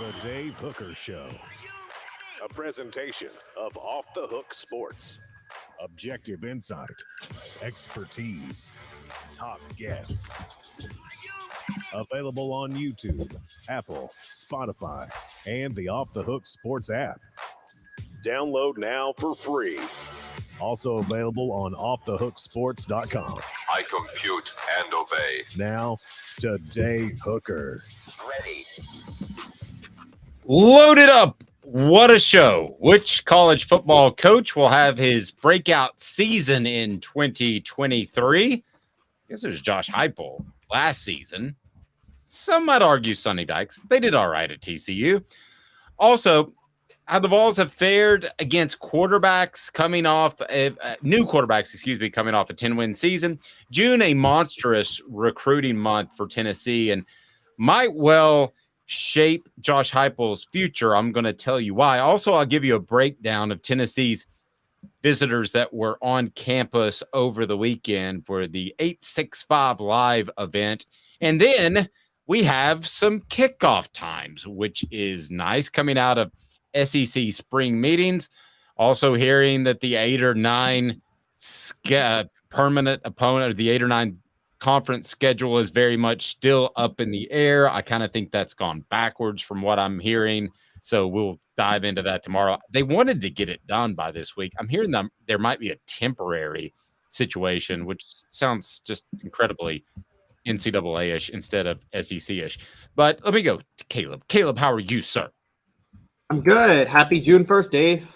The Dave Hooker Show. A presentation of Off the Hook Sports. Objective insight, expertise, top guests. Available on YouTube, Apple, Spotify, and the Off the Hook Sports app. Download now for free. Also available on offthehooksports.com. I compute and obey. Now to Dave Hooker. Ready. Loaded up. What a show. Which college football coach will have his breakout season in 2023? I guess it was Josh Heupel last season. Some might argue Sonny Dykes. They did all right at TCU. Also, how the Vols have fared against quarterbacks coming off new quarterbacks, coming off a 10-win season. June, a monstrous recruiting month for Tennessee, and might well shape Josh Heupel's future. I'm going to tell you why. Also, I'll give you a breakdown of Tennessee's visitors that were on campus over the weekend for the 865 Live event. And then we have some kickoff times, which is nice coming out of SEC spring meetings. Also hearing that the 8 or 9 permanent opponent, or the 8 or 9 conference schedule, is very much still up in the air. I kind of think that's gone backwards from what I'm hearing. So we'll dive into that tomorrow. They wanted to get it done by this week. I'm hearing them there might be a temporary situation, which sounds just incredibly NCAA-ish instead of SEC-ish. But let me go to Caleb. Caleb, how are you, sir? I'm good. Happy June 1st, Dave.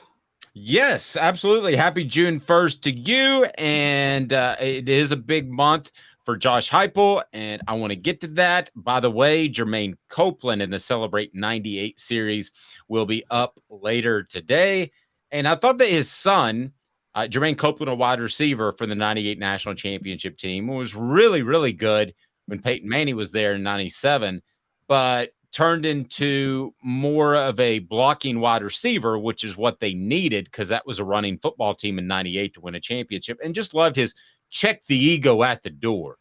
Yes, absolutely. Happy June 1st to you. And it is a big month for Josh Heupel, and I want to get to that. By the way, Jermaine Copeland in the Celebrate 98 series will be up later today. And I thought that his son, Jermaine Copeland, a wide receiver for the 98 national championship team, was really, really good when Peyton Manning was there in 97, but turned into more of a blocking wide receiver, which is what they needed because that was a running football team in 98 to win a championship, and just loved his check the ego at the door.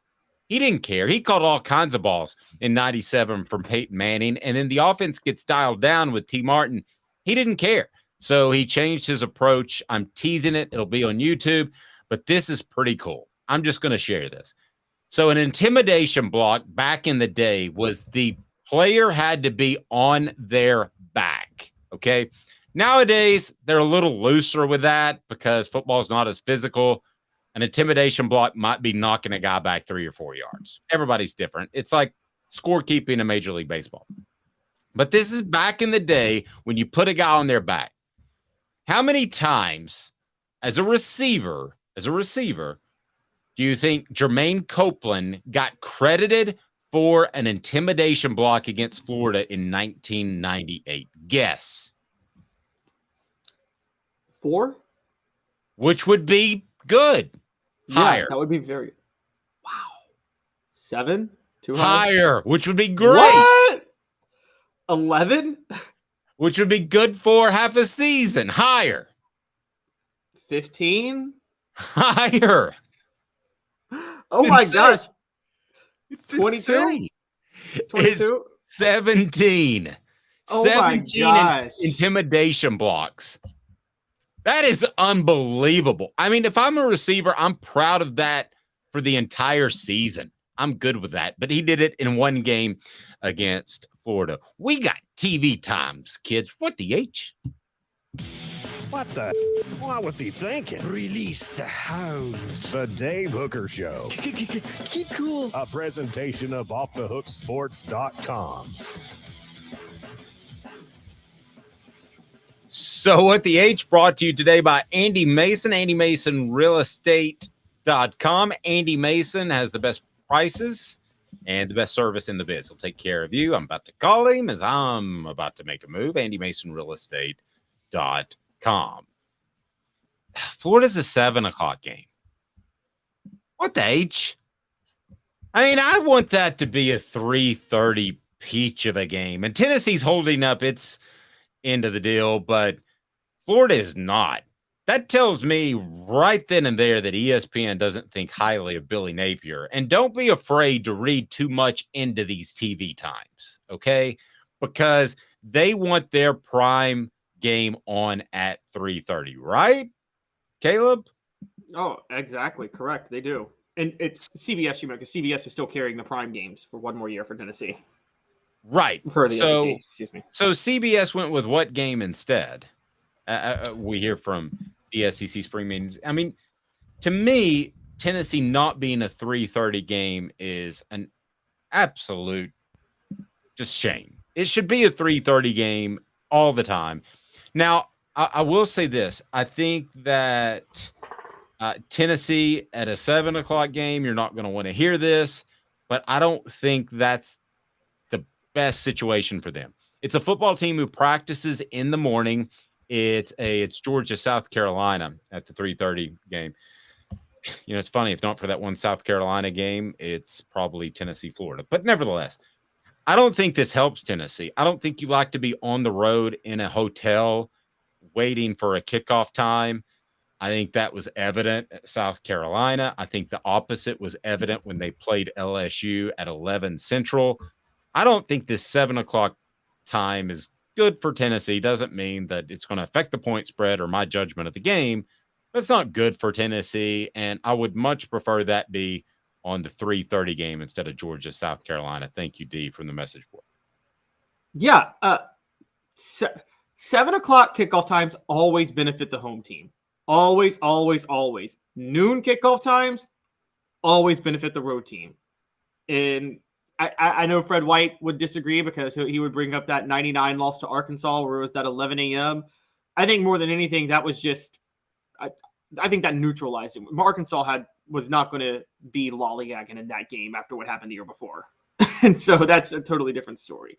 He didn't care. He caught all kinds of balls in 97 from Peyton Manning, and then the offense gets dialed down with T. Martin. He didn't care. So he changed his approach. I'm teasing it. It'll be on YouTube, but this is pretty cool. I'm just going to share this. So an intimidation block back in the day was the player had to be on their back, okay? Nowadays, they're a little looser with that because football is not as physical. An intimidation block might be knocking a guy back 3 or 4 yards. Everybody's different. It's like scorekeeping in Major League Baseball. But this is back in the day when you put a guy on their back. How many times as a receiver, do you think Jermaine Copeland got credited for an intimidation block against Florida in 1998? Guess. 4? Which would be good. Higher. Yeah, that would be very. Wow. 7? Too high? Higher, which would be great. What? 11? Which would be good for half a season. Higher. 15? Higher. Oh my gosh. 22? 22? 17. Oh 17 my gosh. Intimidation blocks. That is unbelievable. I mean, if I'm a receiver, I'm proud of that for the entire season. I'm good with that. But he did it in one game against Florida. We got TV times, kids. What the H? What the? What was he thinking? Release the hounds. The Dave Hooker Show. Keep cool. A presentation of offthehooksports.com. So what the H, brought to you today by Andy Mason, AndyMasonRealEstate.com. Andy Mason has the best prices and the best service in the biz. He'll take care of you. I'm about to call him as I'm about to make a move. AndyMasonRealEstate.com. Florida's a 7:00 game. What the H? I mean, I want that to be a 3:30 peach of a game. And Tennessee's holding up its end of the deal, but Florida is not. That tells me right then and there that ESPN doesn't think highly of Billy Napier. And don't be afraid to read too much into these TV times, okay? because they want their prime game on at 3:30, right, Caleb? Oh, exactly. Correct. They do. And it's CBS, because CBS is still carrying the prime games for one more year for Tennessee. Right. For the SEC, excuse me. So CBS went with what game instead? We hear from the SEC spring meetings. I mean, to me, Tennessee not being a 3:30 game is an absolute just shame. It should be a 3:30 game all the time. Now, I will say this. I think that Tennessee at a 7 o'clock game, you're not going to want to hear this, but I don't think that's the best situation for them. It's a football team who practices in the morning. It's Georgia, South Carolina at the 3:30 game. You know, it's funny, if not for that one South Carolina game, it's probably Tennessee, Florida. But nevertheless, I don't think this helps Tennessee. I don't think you like to be on the road in a hotel waiting for a kickoff time. I think that was evident at South Carolina. I think the opposite was evident when they played LSU at 11 Central. I don't think this 7 o'clock time is good for Tennessee. Doesn't mean that it's going to affect the point spread or my judgment of the game. But it's not good for Tennessee, and I would much prefer that be on the 3:30 game instead of Georgia, South Carolina. Thank you, D, from the message board. Yeah. 7 o'clock kickoff times always benefit the home team. Always, always, always. Noon kickoff times always benefit the road team. And I know Fred White would disagree because he would bring up that 99 loss to Arkansas where it was that 11 a.m. I think more than anything, that was just I think that neutralized it. Arkansas was not going to be lollygagging in that game after what happened the year before. And so that's a totally different story.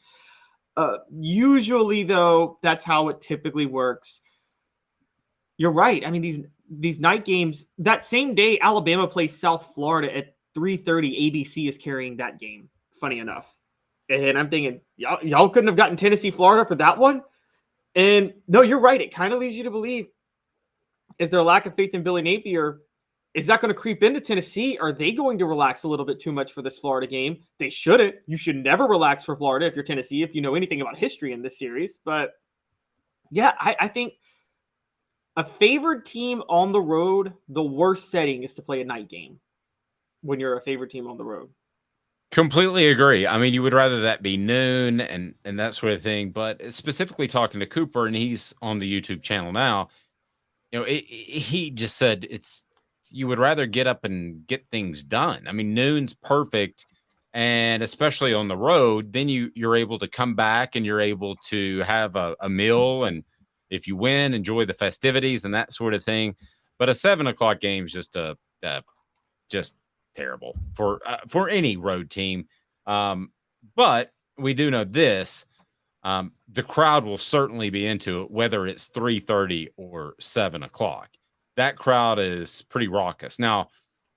Usually, though, that's how it typically works. You're right. I mean, these night games, that same day, Alabama plays South Florida at 3:30. ABC is carrying that game, funny enough. And I'm thinking, y'all couldn't have gotten Tennessee, Florida for that one? And no, you're right. It kind of leads you to believe, is there a lack of faith in Billy Napier? Is that going to creep into Tennessee? Are they going to relax a little bit too much for this Florida game? They shouldn't. You should never relax for Florida if you're Tennessee, if you know anything about history in this series. But yeah, I think a favored team on the road, the worst setting is to play a night game when you're a favored team on the road. Completely agree. I mean, you would rather that be noon and that sort of thing. But specifically talking to Cooper, and he's on the YouTube channel now, you know, he just said you would rather get up and get things done. I mean, noon's perfect, and especially on the road, then you're able to come back and you're able to have a meal, and if you win, enjoy the festivities and that sort of thing. But a 7 o'clock game is just terrible for any road team. But we do know this. The crowd will certainly be into it, whether it's 3:30 or 7 o'clock. That crowd is pretty raucous. Now,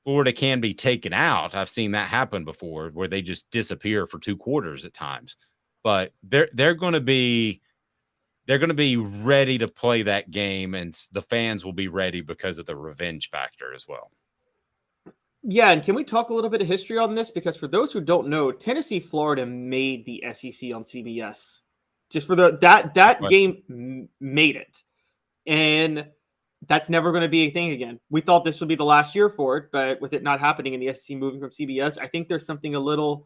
Florida can be taken out. I've seen that happen before, where they just disappear for 2 quarters at times. But they're going to be ready to play that game, and the fans will be ready because of the revenge factor as well. Yeah, and can we talk a little bit of history on this? Because for those who don't know, Tennessee, Florida made the SEC on CBS. Just for that game made it. And that's never going to be a thing again. We thought this would be the last year for it, but with it not happening and the SEC moving from CBS, I think there's something from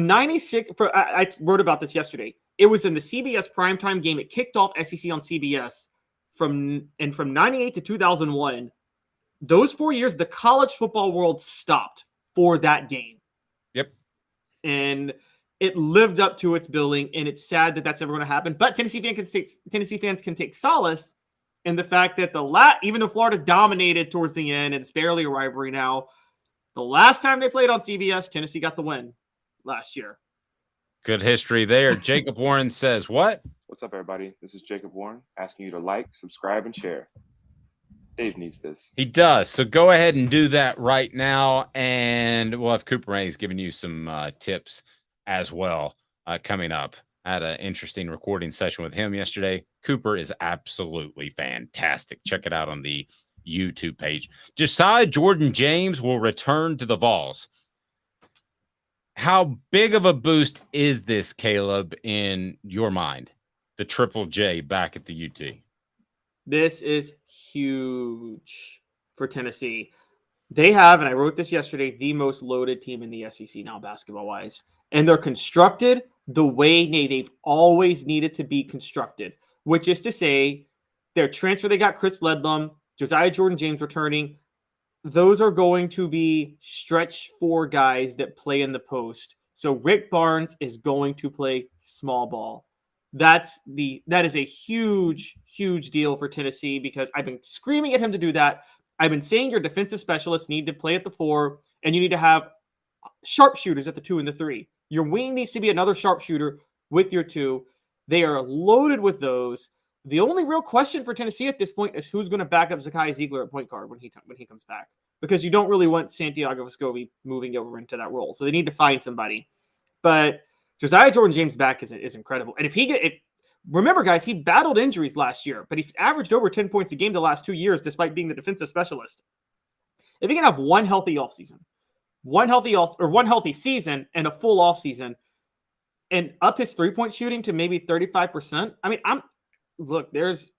96. I wrote about this yesterday. It was in the CBS primetime game. It kicked off SEC on CBS from 98 to 2001. Those 4 years, the college football world stopped for that game. Yep. And it lived up to its billing, and it's sad that that's never going to happen. But Tennessee fans can take solace in the fact that even though Florida dominated towards the end, and it's barely a rivalry now, the last time they played on CBS, Tennessee got the win last year. Good history there. Jacob Warren says, what? What's up, everybody? This is Jacob Warren asking you to like, subscribe, and share. Dave needs this. He does. So go ahead and do that right now. And we'll have Cooper Mays giving you some tips as well coming up. I had an interesting recording session with him yesterday. Cooper is absolutely fantastic. Check it out on the YouTube page. Josiah-Jordan James will return to the Vols. How big of a boost is this, Caleb, in your mind? The Triple J back at the UT. This is huge for Tennessee. They have, and I wrote this yesterday, the most loaded team in the SEC now, basketball-wise. And they're constructed the way they've always needed to be constructed, which is to say their transfer, they got Chris Ledlum, Josiah-Jordan James returning. Those are going to be stretch four guys that play in the post. So Rick Barnes is going to play small ball. That is a huge, huge deal for Tennessee because I've been screaming at him to do that. I've been saying your defensive specialists need to play at the 4, and you need to have sharpshooters at the 2 and the 3. Your wing needs to be another sharpshooter with your 2. They are loaded with those. The only real question for Tennessee at this point is who's going to back up Zakai Ziegler at point guard when he comes back, because you don't really want Santiago Vescovi moving over into that role. So they need to find somebody. But Josiah-Jordan James back is incredible. And remember, guys, he battled injuries last year, but he's averaged over 10 points a game the last 2 years, despite being the defensive specialist. If he can have one healthy season and a full offseason and up his 3-point shooting to maybe 35%, I mean, there's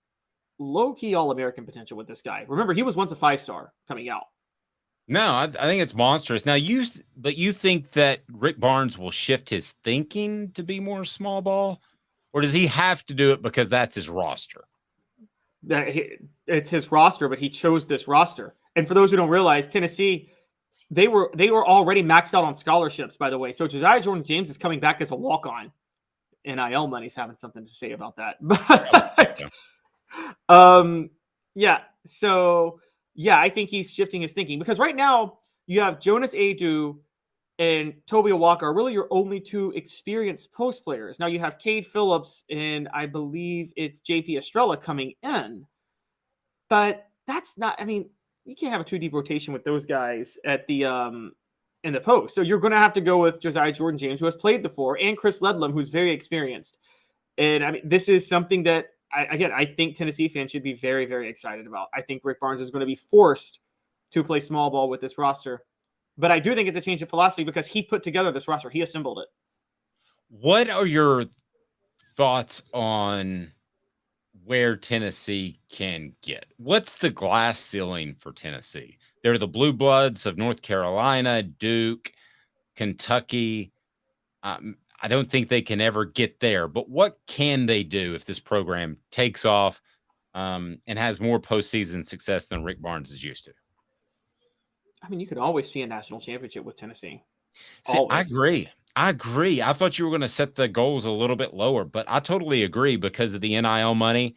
low-key All-American potential with this guy. Remember, he was once a 5-star coming out. No, I think it's monstrous. Now, you think that Rick Barnes will shift his thinking to be more small ball, or does he have to do it because that's his roster? It's his roster, but he chose this roster. And for those who don't realize, Tennessee, they were already maxed out on scholarships, by the way. So Josiah-Jordan James is coming back as a walk-on. NIL money's having something to say about that. But I think he's shifting his thinking because right now you have Jonas Adu and Tobia Walker are really your only 2 experienced post players. Now you have Cade Phillips and I believe it's JP Estrella coming in, but that's not, I mean, you can't have a 2 deep rotation with those guys at the, in the post. So you're going to have to go with Josiah-Jordan James, who has played the 4, and Chris Ledlum, who's very experienced. And I mean, this is something that I think Tennessee fans should be very, very excited about. I think Rick Barnes is going to be forced to play small ball with this roster. But I do think it's a change of philosophy because he put together this roster. He assembled it. What are your thoughts on where Tennessee can get? What's the glass ceiling for Tennessee? They're the Blue Bloods of North Carolina, Duke, Kentucky. I don't think they can ever get there, but what can they do if this program takes off and has more postseason success than Rick Barnes is used to? I mean, you could always see a national championship with Tennessee. See, I agree. I thought you were going to set the goals a little bit lower, but I totally agree because of the NIL money.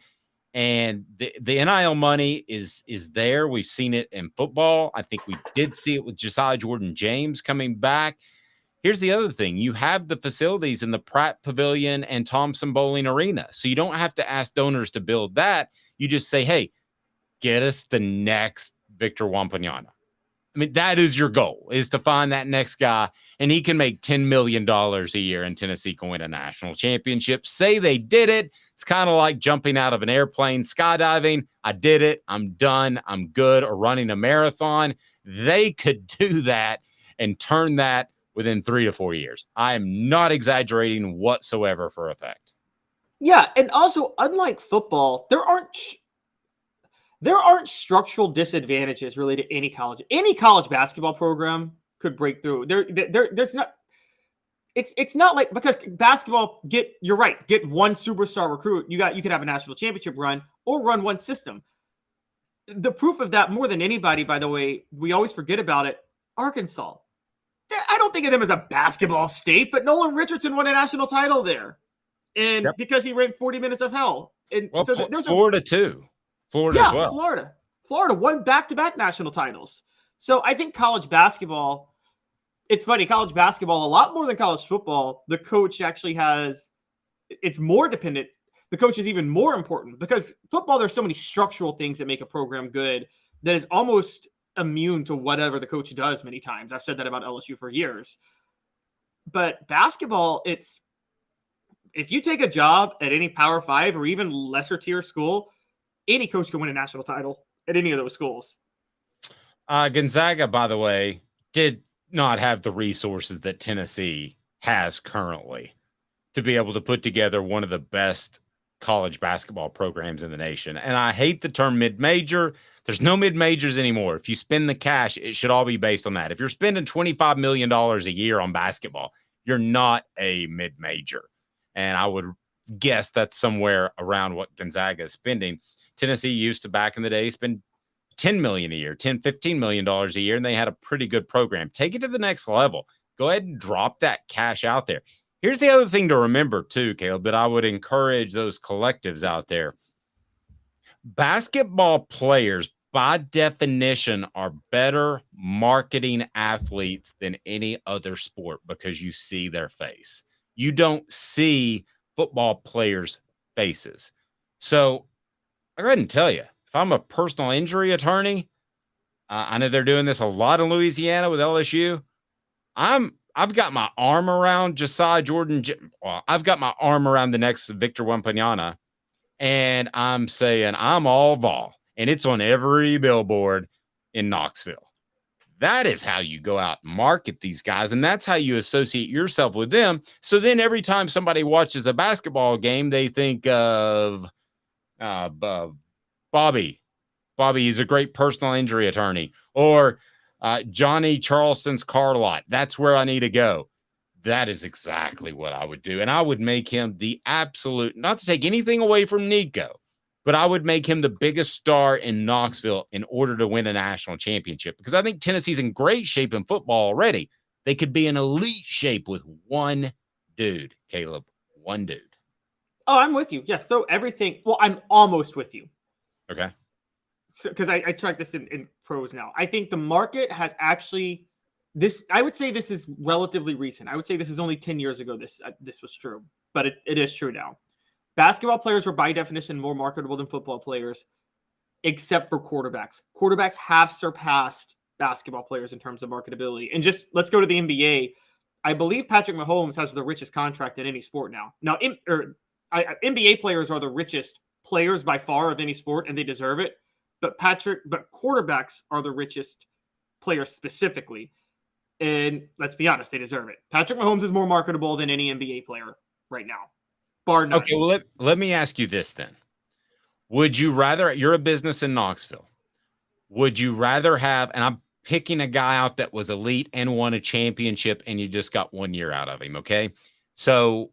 And the NIL money is there. We've seen it in football. I think we did see it with Josiah-Jordan James coming back. Here's the other thing. You have the facilities in the Pratt Pavilion and Thompson Bowling Arena. So you don't have to ask donors to build that. You just say, hey, get us the next Victor Wembanyama. I mean, that is your goal, is to find that next guy, and he can make $10 million a year, and Tennessee can win a national championship. Say they did it. It's kind of like jumping out of an airplane, skydiving. I did it. I'm done. I'm good. Or running a marathon. They could do that and turn that within 3 to 4 years. I am not exaggerating whatsoever for effect. Yeah, and also, unlike football, there aren't structural disadvantages really to any college. Any college basketball program could break through. There's not. It's not like, because basketball, you're right, get one superstar recruit. You could have a national championship run or run one system. The proof of that, more than anybody, by the way, we always forget about it. Arkansas. I don't think of them as a basketball state, but Nolan Richardson won a national title there, and because he ran 40 minutes of hell. And well, so there's Florida too. Florida as well. Florida won back-to-back national titles. So I think college basketball, it's funny, college basketball, a lot more than college football, the coach actually it's more dependent. The coach is even more important because football, there's so many structural things that make a program good that is almost immune to whatever the coach does many times. I've said that about LSU for years. But basketball, if you take a job at any Power 5 or even lesser tier school, any coach can win a national title at any of those schools. Gonzaga, by the way, did not have the resources that Tennessee has currently to be able to put together one of the best college basketball programs in the nation. And I hate the term mid-major. There's no mid-majors anymore. If you spend the cash, it should all be based on that. If you're spending $25 million a year on basketball, you're not a mid-major. And I would guess that's somewhere around what Gonzaga is spending. Tennessee used to, back in the day, spend $10 million a year, $15 million a year, and they had a pretty good program. Take it to the next level. Go ahead and drop that cash out there. Here's the other thing to remember too, Caleb, that I would encourage those collectives out there. Basketball players, by definition, are better marketing athletes than any other sport because you see their face. You don't see football players' faces. So I go ahead and tell you, if I'm a personal injury attorney, I know they're doing this a lot in Louisiana with LSU. I've got my arm around Josiah-Jordan. Well, I've got my arm around the next Victor Wembanyama, and I'm saying I'm all Vol, and it's on every billboard in Knoxville. That is how you go out and market these guys, and that's how you associate yourself with them. So then every time somebody watches a basketball game, they think of Bobby. Bobby, he's a great personal injury attorney. Or Johnny Charleston's car lot. That's where I need to go. That is exactly what I would do. And I would make him the absolute, not to take anything away from Nico, but I would make him the biggest star in Knoxville in order to win a national championship. Because I think Tennessee's in great shape in football already. They could be in elite shape with one dude, Caleb. One dude. Oh, I'm with you. Yeah, throw everything. Well, I'm almost with you. Okay. Because I track this in pros now. I think the market has actually I would say this is relatively recent. I would say this is only 10 years ago this was true, but it is true now. Basketball players are by definition more marketable than football players, except for quarterbacks. Quarterbacks have surpassed basketball players in terms of marketability. And just let's go to the NBA. I believe Patrick Mahomes has the richest contract in any sport now. Now, NBA players are the richest players by far of any sport, and they deserve it. But quarterbacks are the richest players specifically. And let's be honest, they deserve it. Patrick Mahomes is more marketable than any NBA player right now, bar none. Okay, well, let me ask you this then. Would you rather, you're a business in Knoxville, would you rather have, and I'm picking a guy out that was elite and won a championship and you just got 1 year out of him, okay? So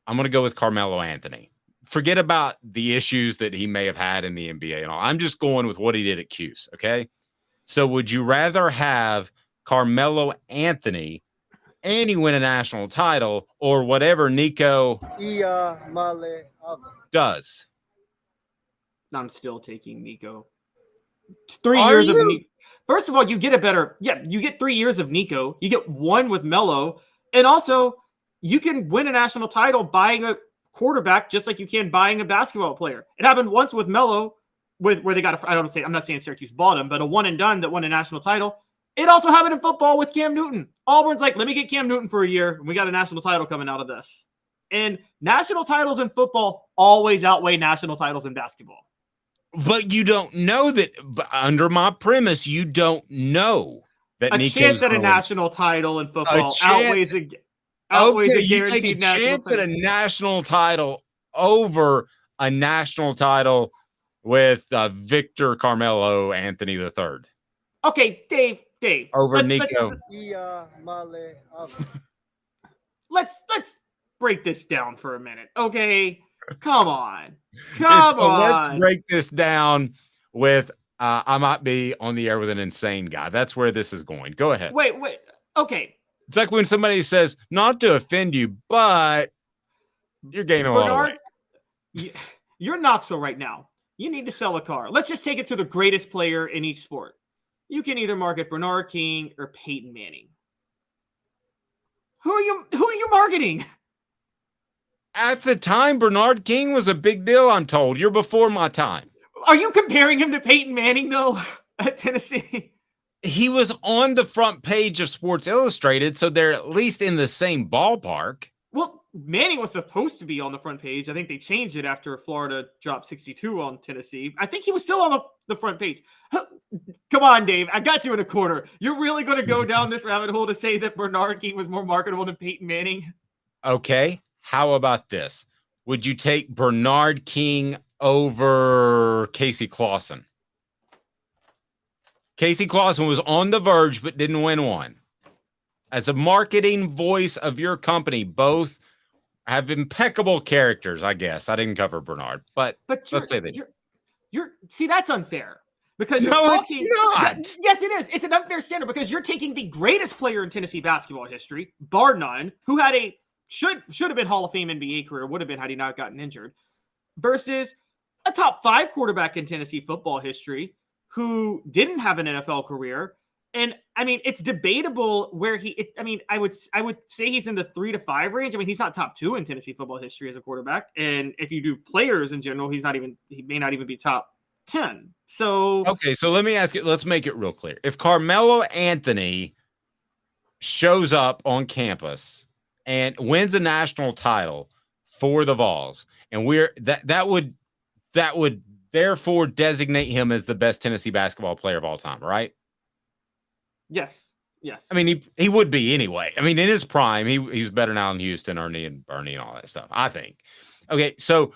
I'm going to go with Carmelo Anthony. Forget about the issues that he may have had in the NBA and all. I'm just going with what he did at Cuse, okay? So would you rather have Carmelo Anthony and he win a national title or whatever Nico does? I'm still taking Nico. 3 years of Nico. First of all, you get you get 3 years of Nico. You get one with Melo. And also, you can win a national title buying a quarterback just like you can buying a basketball player. It happened once with Melo, where they got I'm not saying Syracuse bought him, but a one and done that won a national title. It also happened in football with Cam Newton. Auburn's like, let me get Cam Newton for a year, and we got a national title coming out of this. And national titles in football always outweigh national titles in basketball. But you don't know that. But under my premise, you don't know that a chance at a national title in football outweighs a guaranteed national chance title. at a national title over a national title with Victor Carmelo Anthony III. Okay, Dave. Over Nico. Let's break this down for a minute. Okay, come on. Let's break this down with I might be on the air with an insane guy. That's where this is going. Go ahead. Wait. Okay. It's like when somebody says, not to offend you, but you're gaining a lot of weight. You're in Knoxville right now. You need to sell a car. Let's just take it to the greatest player in each sport. You can either market Bernard King or Peyton Manning. Who are you marketing? At the time, Bernard King was a big deal, I'm told. You're before my time. Are you comparing him to Peyton Manning, though, at Tennessee? He was on the front page of Sports Illustrated, so they're at least in the same ballpark. Well, Manning was supposed to be on the front page. I think they changed it after Florida dropped 62 on Tennessee. I think he was still on the front page. Come on, Dave. I got you in a corner. You're really going to go down this rabbit hole to say that Bernard King was more marketable than Peyton Manning? Okay. How about this? Would you take Bernard King over Casey Clausen? Casey Clausen was on the verge, but didn't win one. As a marketing voice of your company, both have impeccable characters, I guess. I didn't cover Bernard, but let's say that. See, that's unfair. Because it's not. Yes, it is. It's an unfair standard because you're taking the greatest player in Tennessee basketball history, bar none, who had a should have been Hall of Fame NBA career, would have been had he not gotten injured, versus a top 5 quarterback in Tennessee football history who didn't have an NFL career. And I mean, it's debatable where I would say he's in the 3 to 5 range. I mean, he's not top 2 in Tennessee football history as a quarterback. And if you do players in general, he may not even be top 10. So okay, so let me ask you, let's make it real clear. If Carmelo Anthony shows up on campus and wins a national title for the Vols, and that would therefore designate him as the best Tennessee basketball player of all time, right? Yes. I mean, he would be anyway. I mean, in his prime, he's better now than Houston, Ernie, and Bernie, and all that stuff, I think. Okay, so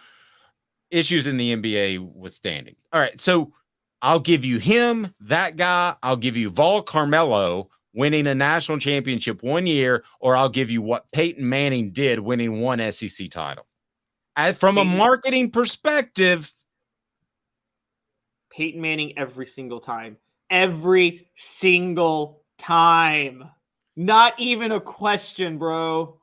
issues in the NBA withstanding. All right, so I'll give you him, that guy. I'll give you Vol Carmelo winning a national championship one year, or I'll give you what Peyton Manning did winning one SEC title. From a marketing perspective, Peyton Manning every single time. Every single time. Not even a question, bro.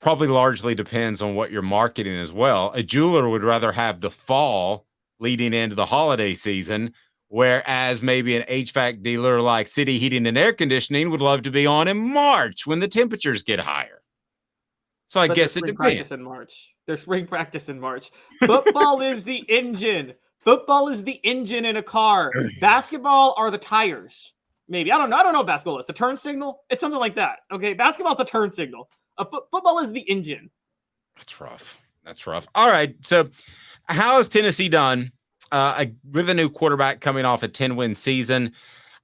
Probably largely depends on what you're marketing as well. A jeweler would rather have the fall leading into the holiday season, whereas maybe an HVAC dealer like City Heating and Air Conditioning would love to be on in March when the temperatures get higher. So I guess it depends. There's spring practice in March. Football is the engine. Football is the engine in a car. Basketball are the tires. Maybe. I don't know what basketball is. The turn signal? It's something like that. Okay, basketball's the turn signal. Football is the engine. That's rough. All right. So how has Tennessee done with a new quarterback coming off a 10-win season?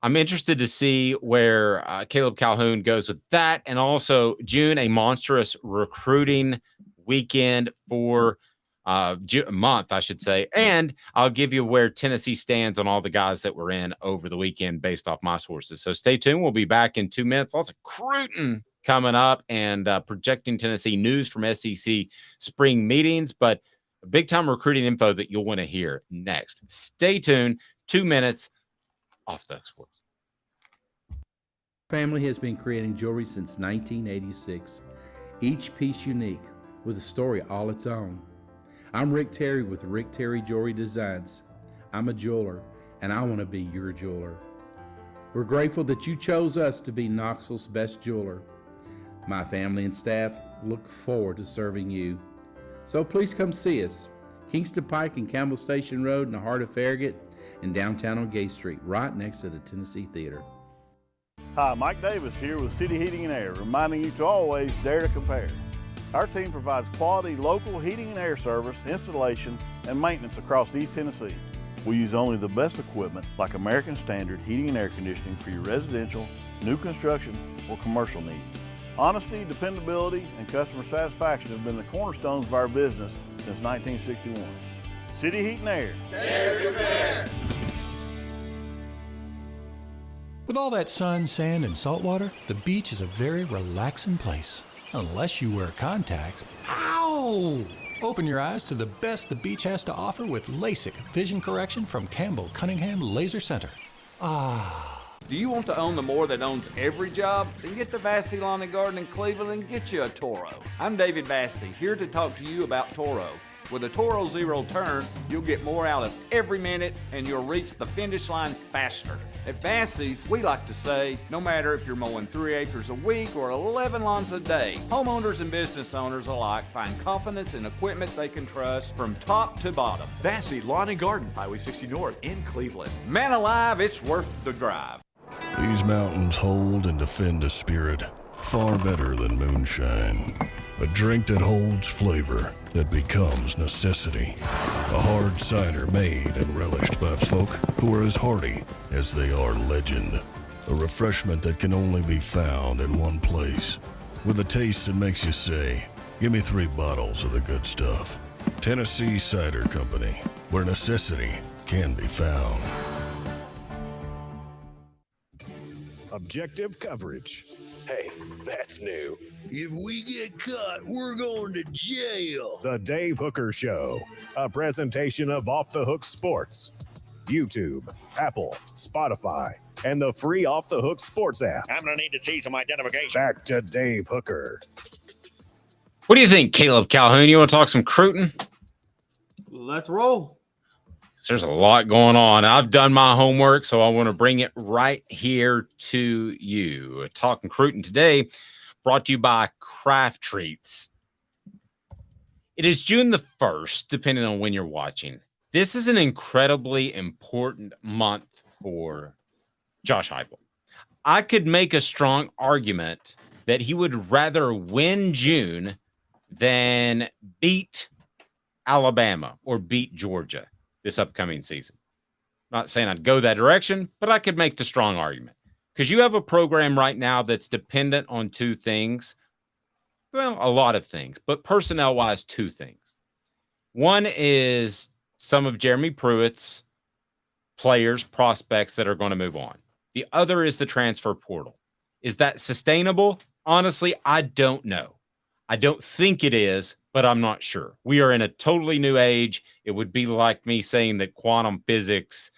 I'm interested to see where Caleb Calhoun goes with that. And also, June, a monstrous recruiting weekend for month, I should say. And I'll give you where Tennessee stands on all the guys that were in over the weekend based off my sources. So stay tuned. We'll be back in 2 minutes. Lots of recruiting coming up and projecting Tennessee news from SEC spring meetings, but big time recruiting info that you'll want to hear next. Stay tuned. 2 minutes off the sports. Family has been creating jewelry since 1986. Each piece unique with a story all its own. I'm Rick Terry with Rick Terry Jewelry Designs. I'm a jeweler, and I want to be your jeweler. We're grateful that you chose us to be Knoxville's best jeweler. My family and staff look forward to serving you. So please come see us. Kingston Pike and Campbell Station Road in the heart of Farragut and downtown on Gay Street, right next to the Tennessee Theater. Hi, Mike Davis here with City Heating and Air, reminding you to always dare to compare. Our team provides quality local heating and air service, installation, and maintenance across East Tennessee. We use only the best equipment like American Standard heating and air conditioning for your residential, new construction, or commercial needs. Honesty, dependability, and customer satisfaction have been the cornerstones of our business since 1961. City Heat and Air. Dare to compare. With all that sun, sand, and salt water, the beach is a very relaxing place. Unless you wear contacts. Ow! Open your eyes to the best the beach has to offer with LASIK vision correction from Campbell Cunningham Laser Center. Ah. Do you want to own the more that owns every job? Then get to Vassey Lawn and Garden in Cleveland and get you a Toro. I'm David Vassey, here to talk to you about Toro. With a Toro Zero Turn, you'll get more out of every minute and you'll reach the finish line faster. At Vassey's, we like to say, no matter if you're mowing 3 acres a week or 11 lawns a day, homeowners and business owners alike find confidence in equipment they can trust from top to bottom. Vassey Lawn and Garden, Highway 60 North in Cleveland. Man alive, it's worth the drive. These mountains hold and defend a spirit far better than moonshine. A drink that holds flavor, that becomes necessity. A hard cider made and relished by folk who are as hearty as they are legend. A refreshment that can only be found in one place. With a taste that makes you say, give me 3 bottles of the good stuff. Tennessee Cider Company, where necessity can be found. Objective coverage. Hey, that's new. If we get caught, we're going to jail. The Dave Hooker Show, a presentation of Off the Hook Sports. YouTube, Apple, Spotify, and the free Off the Hook Sports app. I'm going to need to see some identification. Back to Dave Hooker. What do you think, Caleb Calhoun? You want to talk some recruiting? Let's roll. There's a lot going on. I've done my homework, so I want to bring it right here to you. Talking recruiting today, brought to you by Craft Treats. It is June the 1st, depending on when you're watching. This is an incredibly important month for Josh Heupel. I could make a strong argument that he would rather win June than beat Alabama or beat Georgia this upcoming season. Not saying I'd go that direction, but I could make the strong argument. Because you have a program right now that's dependent on 2 things. Well, a lot of things, but personnel-wise, 2 things. One is some of Jeremy Pruitt's players, prospects that are going to move on. The other is the transfer portal. Is that sustainable? Honestly, I don't know. I don't think it is, but I'm not sure. We are in a totally new age. It would be like me saying that quantum physics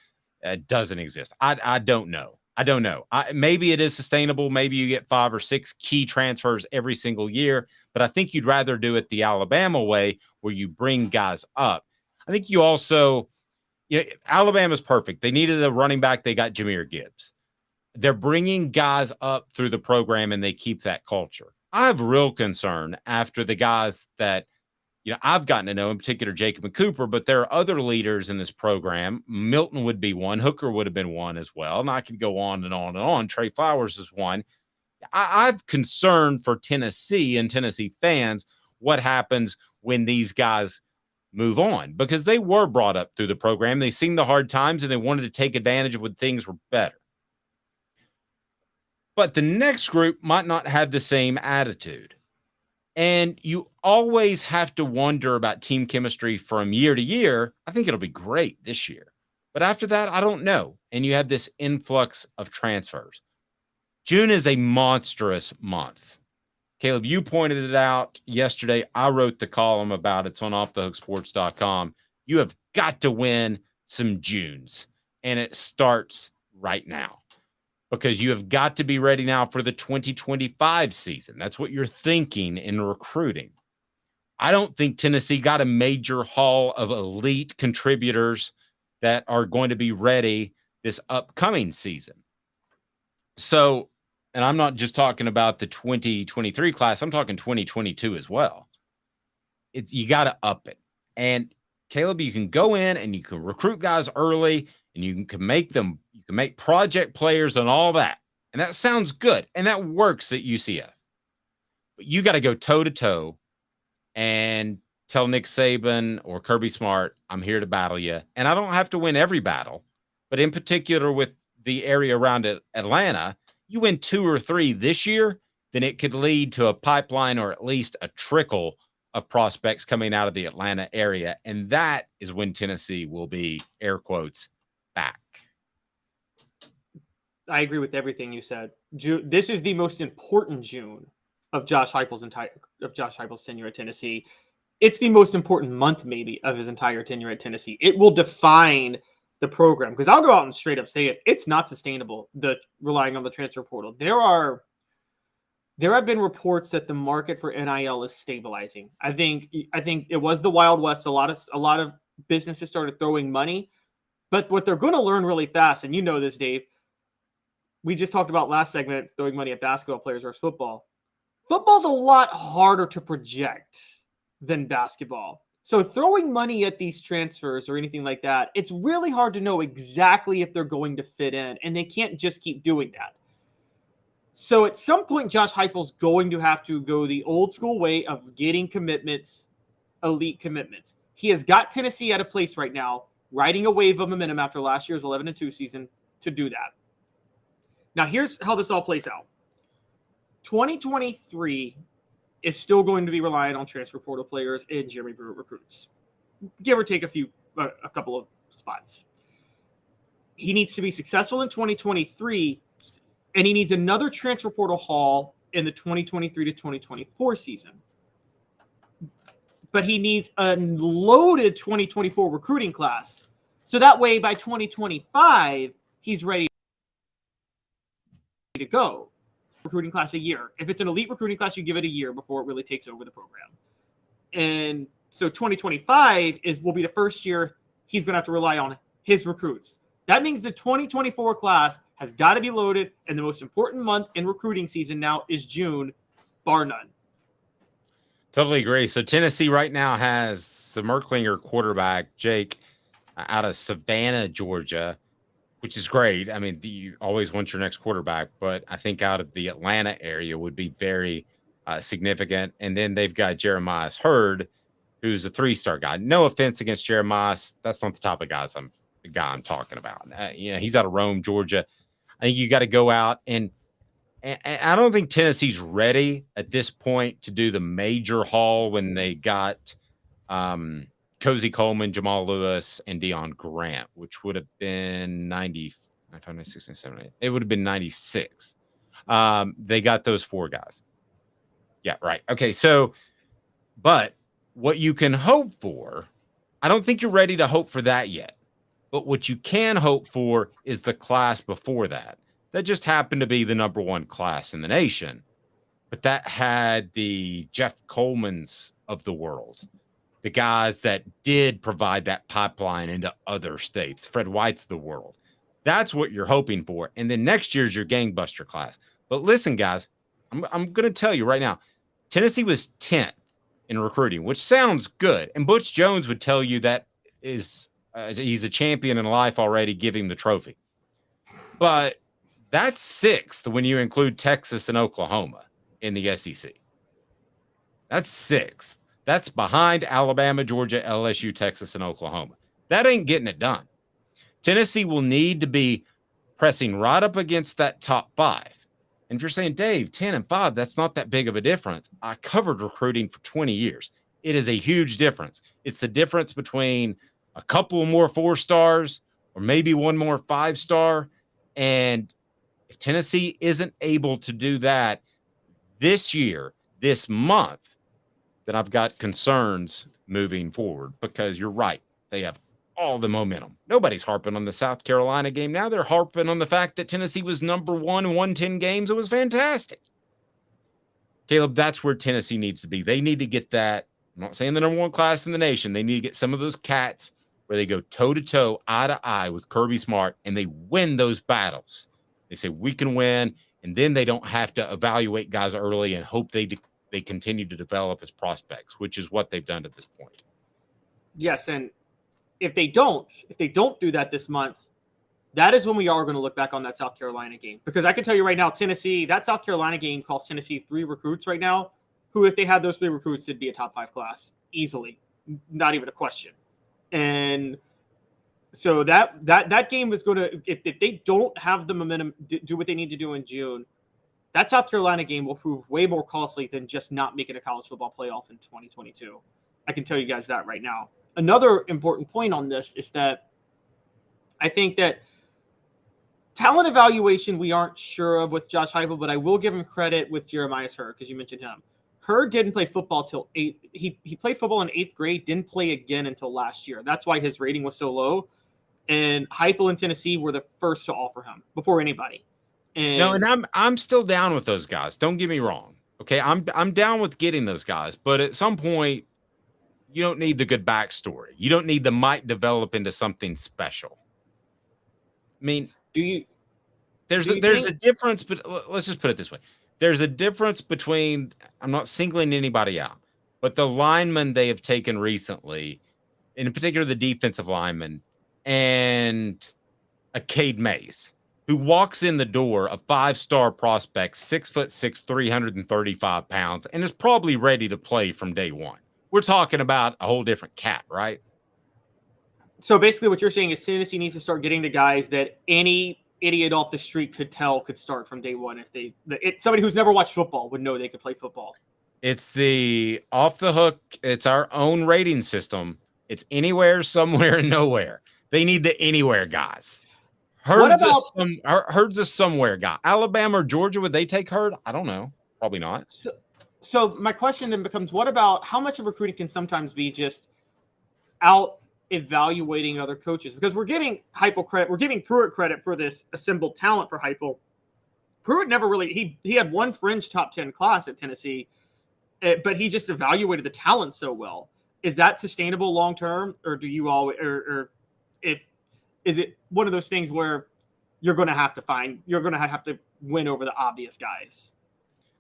doesn't exist. I don't know. I don't know. Maybe it is sustainable. Maybe you get 5 or 6 key transfers every single year, but I think you'd rather do it the Alabama way where you bring guys up. I think you also, Alabama's perfect. They needed a running back. They got Jahmyr Gibbs. They're bringing guys up through the program and they keep that culture. I have real concern after the guys that, I've gotten to know, in particular Jacob and Cooper, but there are other leaders in this program. Milton would be one. Hooker would have been one as well. And I could go on and on and on. Trey Flowers is one. I've concern for Tennessee and Tennessee fans what happens when these guys move on, because they were brought up through the program. They seen the hard times and they wanted to take advantage of when things were better. But the next group might not have the same attitude. And you always have to wonder about team chemistry from year to year. I think it'll be great this year. But after that, I don't know. And you have this influx of transfers. June is a monstrous month. Caleb, you pointed it out yesterday. I wrote the column about it. It's on offthehooksports.com. You have got to win some Junes. And it starts right now. Because you have got to be ready now for the 2025 season. That's what you're thinking in recruiting. I don't think Tennessee got a major haul of elite contributors that are going to be ready this upcoming season. So, and I'm not just talking about the 2023 class. I'm talking 2022 as well. You got to up it. And Caleb, you can go in and you can recruit guys early and you can make them, you can make project players and all that. And that sounds good. And that works at UCF. But you got to go toe to toe and tell Nick Saban or Kirby Smart, I'm here to battle you. And I don't have to win every battle, but in particular with the area around Atlanta, you win 2 or 3 this year, then it could lead to a pipeline or at least a trickle of prospects coming out of the Atlanta area. And that is when Tennessee will be, air quotes, back. I agree with everything you said. This is the most important June of Josh Heupel's tenure at Tennessee. It's the most important month, maybe, of his entire tenure at Tennessee. It will define the program, because I'll go out and straight up say it. It's not sustainable, relying on the transfer portal. There have been reports that the market for NIL is stabilizing. I think it was the Wild West. A lot of businesses started throwing money, but what they're going to learn really fast, and you know this, Dave. We just talked about last segment throwing money at basketball players versus football. Football's a lot harder to project than basketball. So throwing money at these transfers or anything like that, it's really hard to know exactly if they're going to fit in, and they can't just keep doing that. So at some point, Josh Heupel's going to have to go the old school way of getting commitments, elite commitments. He has got Tennessee at a place right now, riding a wave of momentum after last year's 11-2 season to do that. Now, here's how this all plays out. 2023 is still going to be reliant on transfer portal players and Jeremy Brewer recruits, give or take a couple of spots. He needs to be successful in 2023, and he needs another transfer portal haul in the 2023 to 2024 season. But he needs a loaded 2024 recruiting class. So that way, by 2025, he's ready to go. Recruiting class a year. If it's an elite recruiting class, you give it a year before it really takes over the program. And so 2025 will be the first year he's going to have to rely on his recruits. That means the 2024 class has got to be loaded, and the most important month in recruiting season now is June, bar none. Totally agree. So Tennessee right now has the Merklinger quarterback, Jake, out of Savannah, Georgia, which is great. I mean, you always want your next quarterback, but I think out of the Atlanta area would be very significant. And then they've got Jeremiah Hurd, who's a 3-star guy. No offense against Jeremiah. That's not the type of guy I'm talking about. He's out of Rome, Georgia. I think you got to go out and I don't think Tennessee's ready at this point to do the major haul when they got Cozy Coleman, Jamal Lewis, and Deion Grant, which would have been 90. It would have been 96. They got those 4 guys. Yeah, right. Okay, so, but what you can hope for, I don't think you're ready to hope for that yet. But what you can hope for is the class before that. That just happened to be the number 1 class in the nation. But that had the Jeff Colemans of the world, the guys that did provide that pipeline into other states, Fred White's of the world. That's what you're hoping for. And then next year's your gangbuster class. But listen, guys, I'm going to tell you right now, Tennessee was 10th in recruiting, which sounds good. And Butch Jones would tell you that is he's a champion in life already. Give him the trophy. But that's 6th when you include Texas and Oklahoma in the SEC. That's 6th. That's behind Alabama, Georgia, LSU, Texas, and Oklahoma. That ain't getting it done. Tennessee will need to be pressing right up against that top 5. And if you're saying, Dave, 10 and 5, that's not that big of a difference. I covered recruiting for 20 years. It is a huge difference. It's the difference between a couple more 4-stars or maybe one more 5-star. And if Tennessee isn't able to do that this year, this month, then I've got concerns moving forward because you're right. They have all the momentum. Nobody's harping on the South Carolina game now. They're harping on the fact that Tennessee was number 1 in 110 games. It was fantastic. Caleb, that's where Tennessee needs to be. They need to get that. I'm not saying the number 1 class in the nation. They need to get some of those cats where they go toe-to-toe, eye-to-eye with Kirby Smart, and they win those battles. They say, we can win, and then they don't have to evaluate guys early and hope they continue to develop as prospects, which is what they've done at this point. Yes, and if they don't do that this month, that is when we are going to look back on that South Carolina game. Because I can tell you right now, Tennessee, that South Carolina game costs Tennessee 3 recruits right now, who, if they had those 3 recruits, it'd be a top 5 class easily. Not even a question. And so that game is going to, if they don't have the momentum, do what they need to do in June, that South Carolina game will prove way more costly than just not making a college football playoff in 2022. I can tell you guys that right now. Another important point on this is that I think that talent evaluation we aren't sure of with Josh Heupel, but I will give him credit with Jeremiah Hurd because you mentioned him. Hurd didn't play football till 8th. He played football in 8th grade, didn't play again until last year. That's why his rating was so low. And Heupel and Tennessee were the first to offer him before anybody. And I'm still down with those guys. Don't get me wrong. Okay, I'm down with getting those guys, but at some point, you don't need the good backstory. You don't need the might develop into something special. I mean, there's a difference, but let's just put it this way. There's a difference between, I'm not singling anybody out, but the linemen they have taken recently, in particular the defensive lineman, and a Cade Mays. who walks in the door, a 5-star prospect, 6'6", 335 pounds, and is probably ready to play from day one. We're talking about a whole different cat, right? So basically what you're saying is Tennessee needs to start getting the guys that any idiot off the street could start from day one. Somebody who's never watched football would know they could play football. It's the off the hook. It's our own rating system. It's anywhere, somewhere, and nowhere. They need the anywhere guys. Herds of somewhere guy. Alabama or Georgia, would they take Hurd? I don't know. Probably not. So my question then becomes, what about how much of recruiting can sometimes be just out evaluating other coaches? Because we're giving Heupel credit, we're giving Pruitt credit for this assembled talent for Heupel. Pruitt never really, he had one fringe top 10 class at Tennessee, but he just evaluated the talent so well. Is that sustainable long term, or do you always, is it one of those things where you're going to have to win over the obvious guys?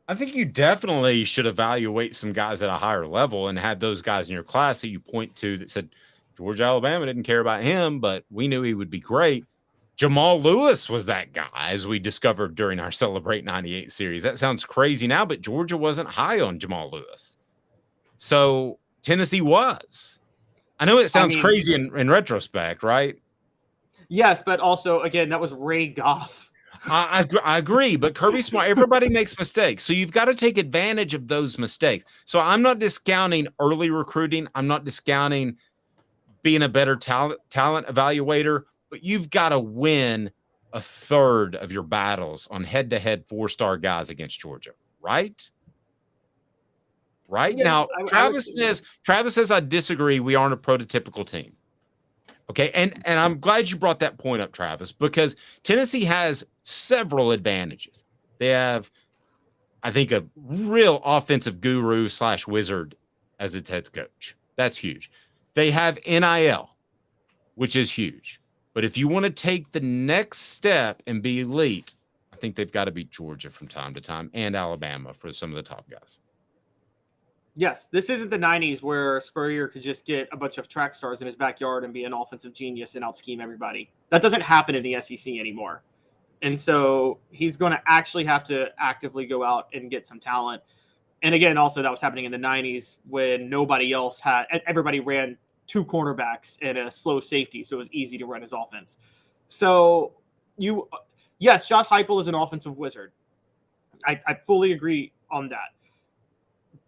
I think you definitely should evaluate some guys at a higher level and have those guys in your class that you point to that said, Georgia, Alabama didn't care about him, but we knew he would be great. Jamal Lewis was that guy, as we discovered during our Celebrate 98 series. That sounds crazy now, but Georgia wasn't high on Jamal Lewis. So Tennessee was. I know it sounds crazy in retrospect, right? Yes, but also, again, that was Ray Goff. I agree, but Kirby Smart, everybody makes mistakes. So you've got to take advantage of those mistakes. So I'm not discounting early recruiting. I'm not discounting being a better talent evaluator, but you've got to win a third of your battles on head-to-head 4-star guys against Georgia, right? Right? Yeah, now, Travis says, I disagree. We aren't a prototypical team. Okay, and I'm glad you brought that point up, Travis, because Tennessee has several advantages. They have, I think, a real offensive guru / wizard as its head coach. That's huge. They have NIL, which is huge. But if you want to take the next step and be elite, I think they've got to beat Georgia from time to time and Alabama for some of the top guys. Yes, this isn't the 90s where Spurrier could just get a bunch of track stars in his backyard and be an offensive genius and out-scheme everybody. That doesn't happen in the SEC anymore. And so he's going to actually have to actively go out and get some talent. And again, also that was happening in the 90s when nobody else had – everybody ran 2 cornerbacks and a slow safety, so it was easy to run his offense. So yes, Josh Heupel is an offensive wizard. I fully agree on that.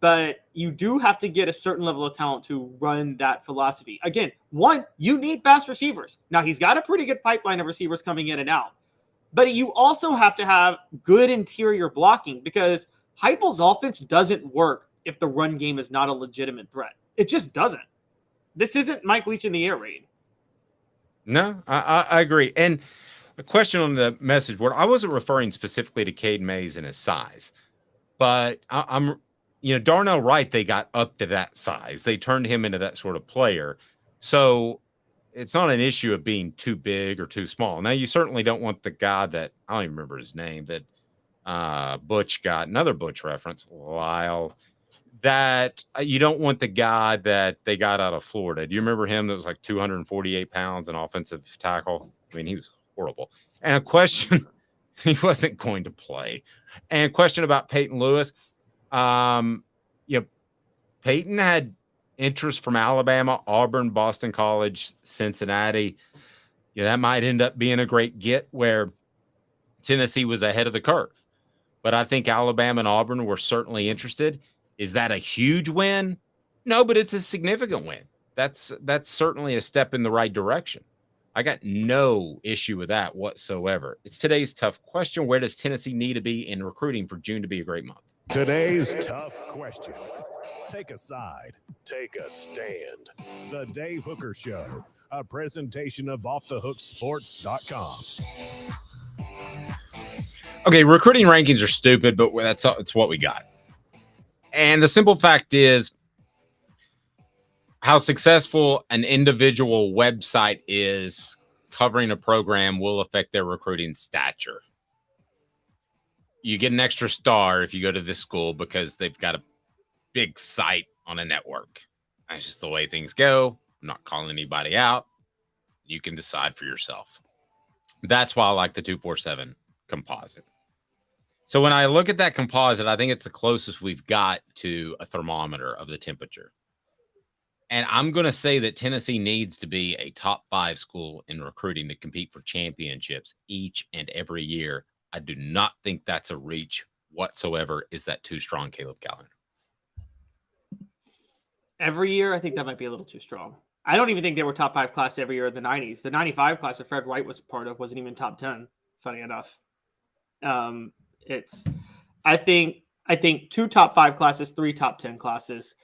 But you do have to get a certain level of talent to run that philosophy. Again, one, you need fast receivers. Now, he's got a pretty good pipeline of receivers coming in and out. But you also have to have good interior blocking because Heupel's offense doesn't work if the run game is not a legitimate threat. It just doesn't. This isn't Mike Leach in the air raid. No, I agree. And a question on the message board, I wasn't referring specifically to Cade Mays and his size. But I'm Darnell Wright, they got up to that size. They turned him into that sort of player. So it's not an issue of being too big or too small. Now, you certainly don't want the guy that, I don't even remember his name, that Butch got, another Butch reference, Lyle, that you don't want the guy that they got out of Florida. Do you remember him that was like 248 pounds, an offensive tackle? I mean, he was horrible. And a question, he wasn't going to play. And a question about Peyton Lewis. Peyton had interest from Alabama, Auburn, Boston College, Cincinnati. That might end up being a great get where Tennessee was ahead of the curve. But I think Alabama and Auburn were certainly interested. Is that a huge win? No, but it's a significant win. That's certainly a step in the right direction. I got no issue with that whatsoever. It's today's tough question. Where does Tennessee need to be in recruiting for June to be a great month? Today's tough question. Take a side. Take a stand. The Dave Hooker Show, a presentation of offthehooksports.com. Okay, recruiting rankings are stupid, but it's what we got. And the simple fact is how successful an individual website is covering a program will affect their recruiting stature. You get an extra star if you go to this school because they've got a big site on a network. That's just the way things go. I'm not calling anybody out. You can decide for yourself. That's why I like the 247 composite. So when I look at that composite, I think it's the closest we've got to a thermometer of the temperature. And I'm going to say that Tennessee needs to be a top 5 school in recruiting to compete for championships each and every year. I do not think that's a reach whatsoever. Is that too strong, Caleb Calhoun? Every year, I think that might be a little too strong. I don't even think they were top 5 class every year in the 90s. The 95 class that Fred White was part of wasn't even top 10, funny enough. I think 2 top 5 classes, 3 top 10 classes,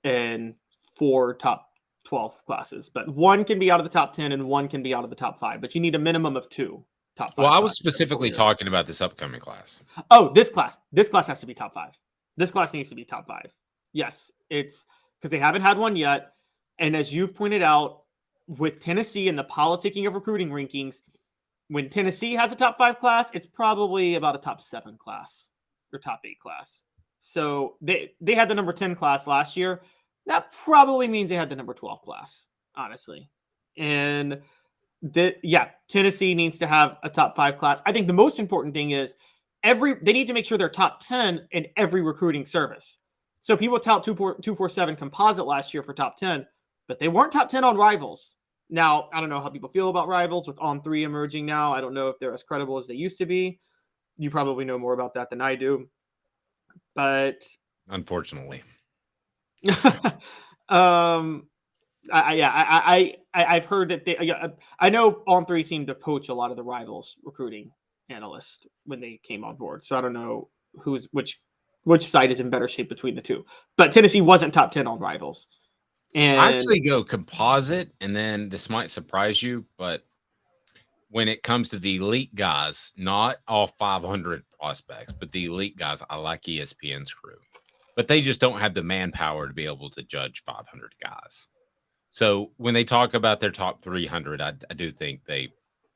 and 4 top 12 classes. But 1 can be out of the top 10 and 1 can be out of the top 5. But you need a minimum of 2 top 5. Well, I was specifically talking about this upcoming class. Oh, this class has to be top 5. This class needs to be top 5. Yes, it's because they haven't had one yet. And as you've pointed out, with Tennessee and the politicking of recruiting rankings, when Tennessee has a top 5 class, it's probably about a top 7 class or top 8 class. So they had the number 10 class last year. That probably means they had the number 12 class, honestly. And Tennessee needs to have a top 5 class. I think the most important thing is they need to make sure they're top 10 in every recruiting service. So people tout 247 composite last year for top 10, but they weren't top 10 on Rivals. Now, I don't know how people feel about Rivals with On3 emerging now. I don't know if they're as credible as they used to be. You probably know more about that than I do. But unfortunately, I've heard that I know On3 seemed to poach a lot of the Rivals recruiting analysts when they came on board. So I don't know which side is in better shape between the two. But Tennessee wasn't top 10 on Rivals. And I actually go composite, and then this might surprise you, but when it comes to the elite guys, not all 500 prospects, but the elite guys, I like ESPN's crew. But they just don't have the manpower to be able to judge 500 guys. So when they talk about their top 300, I do think they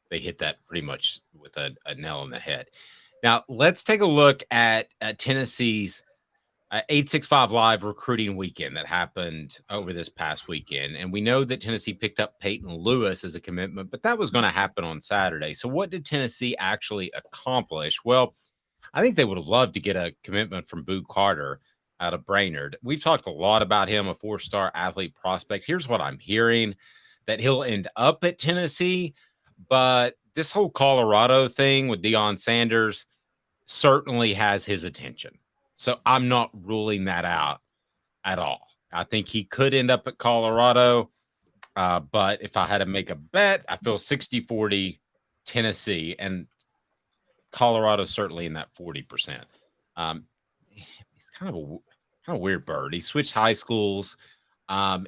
hit that pretty much with a nail on the head. Now, let's take a look at Tennessee's 865 Live recruiting weekend that happened over this past weekend. And we know that Tennessee picked up Peyton Lewis as a commitment, but that was going to happen on Saturday. So what did Tennessee actually accomplish? Well, I think they would have loved to get a commitment from Boo Carter out of Brainerd. We've talked a lot about him, a 4-star athlete prospect. Here's what I'm hearing, that he'll end up at Tennessee, but this whole Colorado thing with Deion Sanders certainly has his attention. So I'm not ruling that out at all. I think he could end up at Colorado, but if I had to make a bet, I feel 60-40 Tennessee, and Colorado certainly in that 40%. He's kind of a weird bird. He switched high schools.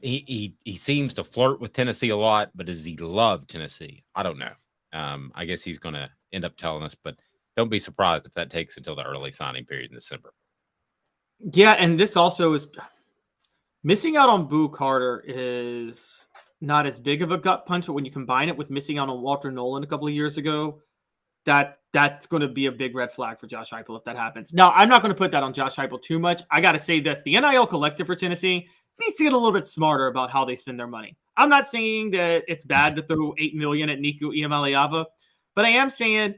He seems to flirt with Tennessee a lot, but does he love Tennessee? I don't know. I guess he's going to end up telling us, but don't be surprised if that takes until the early signing period in December. Yeah, and this also is missing out on Boo Carter is not as big of a gut punch, but when you combine it with missing out on Walter Nolan a couple of years ago, that's going to be a big red flag for Josh Heupel if that happens. Now, I'm not going to put that on Josh Heupel too much. I got to say this. The NIL collective for Tennessee needs to get a little bit smarter about how they spend their money. I'm not saying that it's bad to throw $8 million at Nico Iamaleava, but I am saying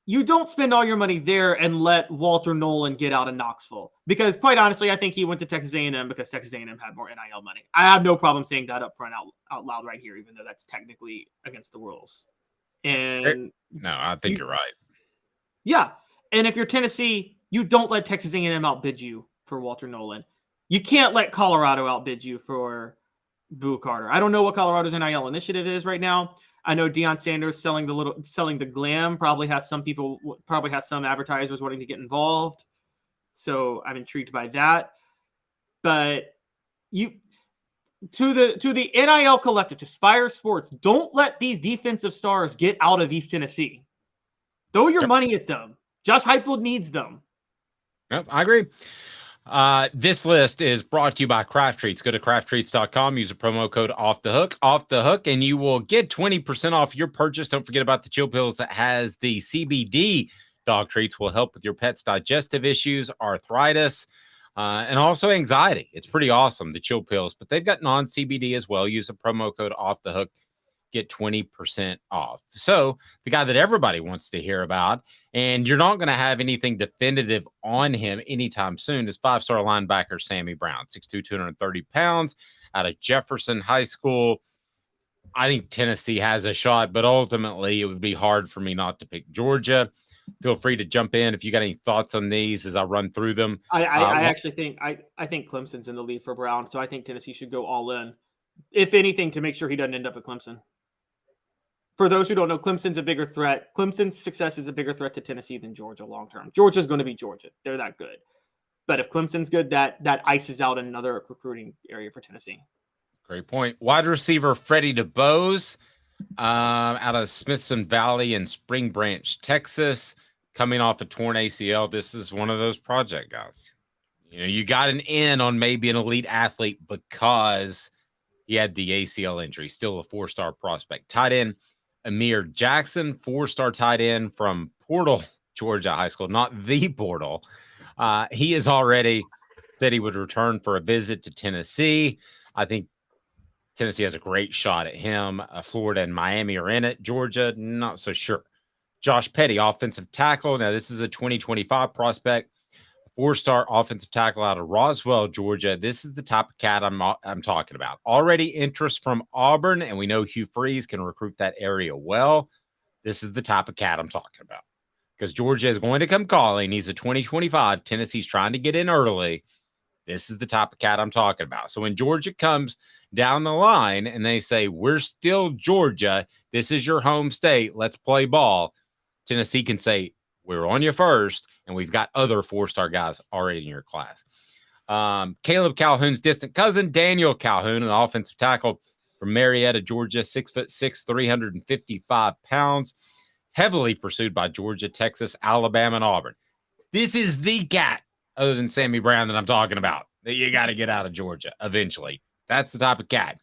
you don't spend all your money there and let Walter Nolan get out of Knoxville. Because quite honestly, I think he went to Texas A&M because Texas A&M had more NIL money. I have no problem saying that up front out loud right here, even though that's technically against the rules. And no, I think you're right. Yeah. And if you're Tennessee, you don't let Texas A&M outbid you for Walter Nolan. You can't let Colorado outbid you for Boo Carter. I don't know what Colorado's NIL initiative is right now. I know Deion Sanders selling the glam probably has some advertisers wanting to get involved. So I'm intrigued by that. But to the NIL collective, to Spire Sports, don't let these defensive stars get out of East Tennessee. Throw your money at them. Josh Heupel needs them. Yep, I agree. This list is brought to you by Craft Treats. Go to crafttreats.com, use the promo code off the hook, and you will get 20% off your purchase. Don't forget about the Chill Pills that has the CBD dog treats, will help with your pet's digestive issues, arthritis, and also anxiety. It's pretty awesome, the Chill Pills, but they've got non-CBD as well. Use the promo code off the hook. get 20% off. So the guy that everybody wants to hear about, and you're not going to have anything definitive on him anytime soon, is 5-star linebacker Sammy Brown, 6'2", 230 pounds, out of Jefferson High School. I think Tennessee has a shot, but ultimately it would be hard for me not to pick Georgia. Feel free to jump in if you got any thoughts on these as I run through them. I actually think I think Clemson's in the lead for Brown, so I think Tennessee should go all in, if anything, to make sure he doesn't end up at Clemson. For those who don't know, Clemson's a bigger threat. Clemson's success is a bigger threat to Tennessee than Georgia long term. Georgia's going to be Georgia; they're that good. But if Clemson's good, that ices out another recruiting area for Tennessee. Great point. Wide receiver Freddie DeBose, out of Smithson Valley in Spring Branch, Texas, coming off a torn ACL. This is one of those project guys. You know, you got an in on maybe an elite athlete because he had the ACL injury. Still a 4-star prospect. Tight end Amir Jackson, 4-star tight end from Portal, Georgia High School, not the Portal. He has already said he would return for a visit to Tennessee. I think Tennessee has a great shot at him. Florida and Miami are in it. Georgia, not so sure. Josh Petty, offensive tackle. Now, this is a 2025 prospect, 4-star offensive tackle out of Roswell, Georgia. This is the type of cat I'm talking about. Already interest from Auburn, and we know Hugh Freeze can recruit that area well. This is the type of cat I'm talking about because Georgia is going to come calling. He's a 2025. Tennessee's trying to get in early. This is the type of cat I'm talking about. So when Georgia comes down the line and they say, we're still Georgia, this is your home state, let's play ball, Tennessee can say, we're on you first, and we've got other 4-star guys already in your class. Caleb Calhoun's distant cousin, Daniel Calhoun, an offensive tackle from Marietta, Georgia, 6'6", 355 pounds, heavily pursued by Georgia, Texas, Alabama, and Auburn. This is the cat, other than Sammy Brown, that I'm talking about, that you got to get out of Georgia eventually. That's the type of cat.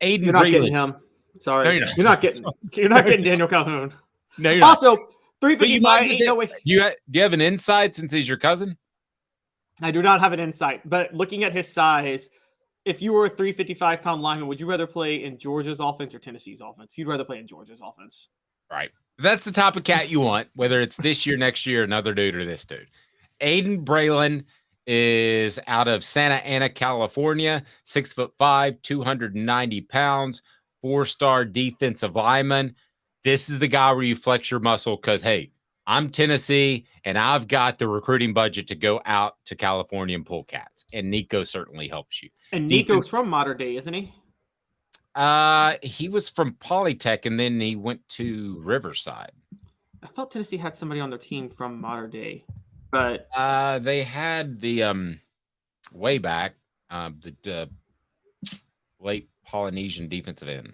Aiden You're not Breland. getting him. Sorry. No, you're not getting Daniel Calhoun. No, you're not. Also, 355 ain't no way. Do you have an insight since he's your cousin? I do not have an insight, but looking at his size, if you were a 355-pound lineman, would you rather play in Georgia's offense or Tennessee's offense? You'd rather play in Georgia's offense. Right. That's the type of cat you want, whether it's this year, next year, another dude, or this dude. Aiden Breland is out of Santa Ana, California, 6'5", 290 pounds, 4-star defensive lineman. This is the guy where you flex your muscle because, hey, I'm Tennessee, and I've got the recruiting budget to go out to California and pull cats. And Nico certainly helps you. And Nico's from Modern Day, isn't he? He was from Polytech, and then he went to Riverside. I thought Tennessee had somebody on their team from Modern Day, but they had the way back the late Polynesian defensive end.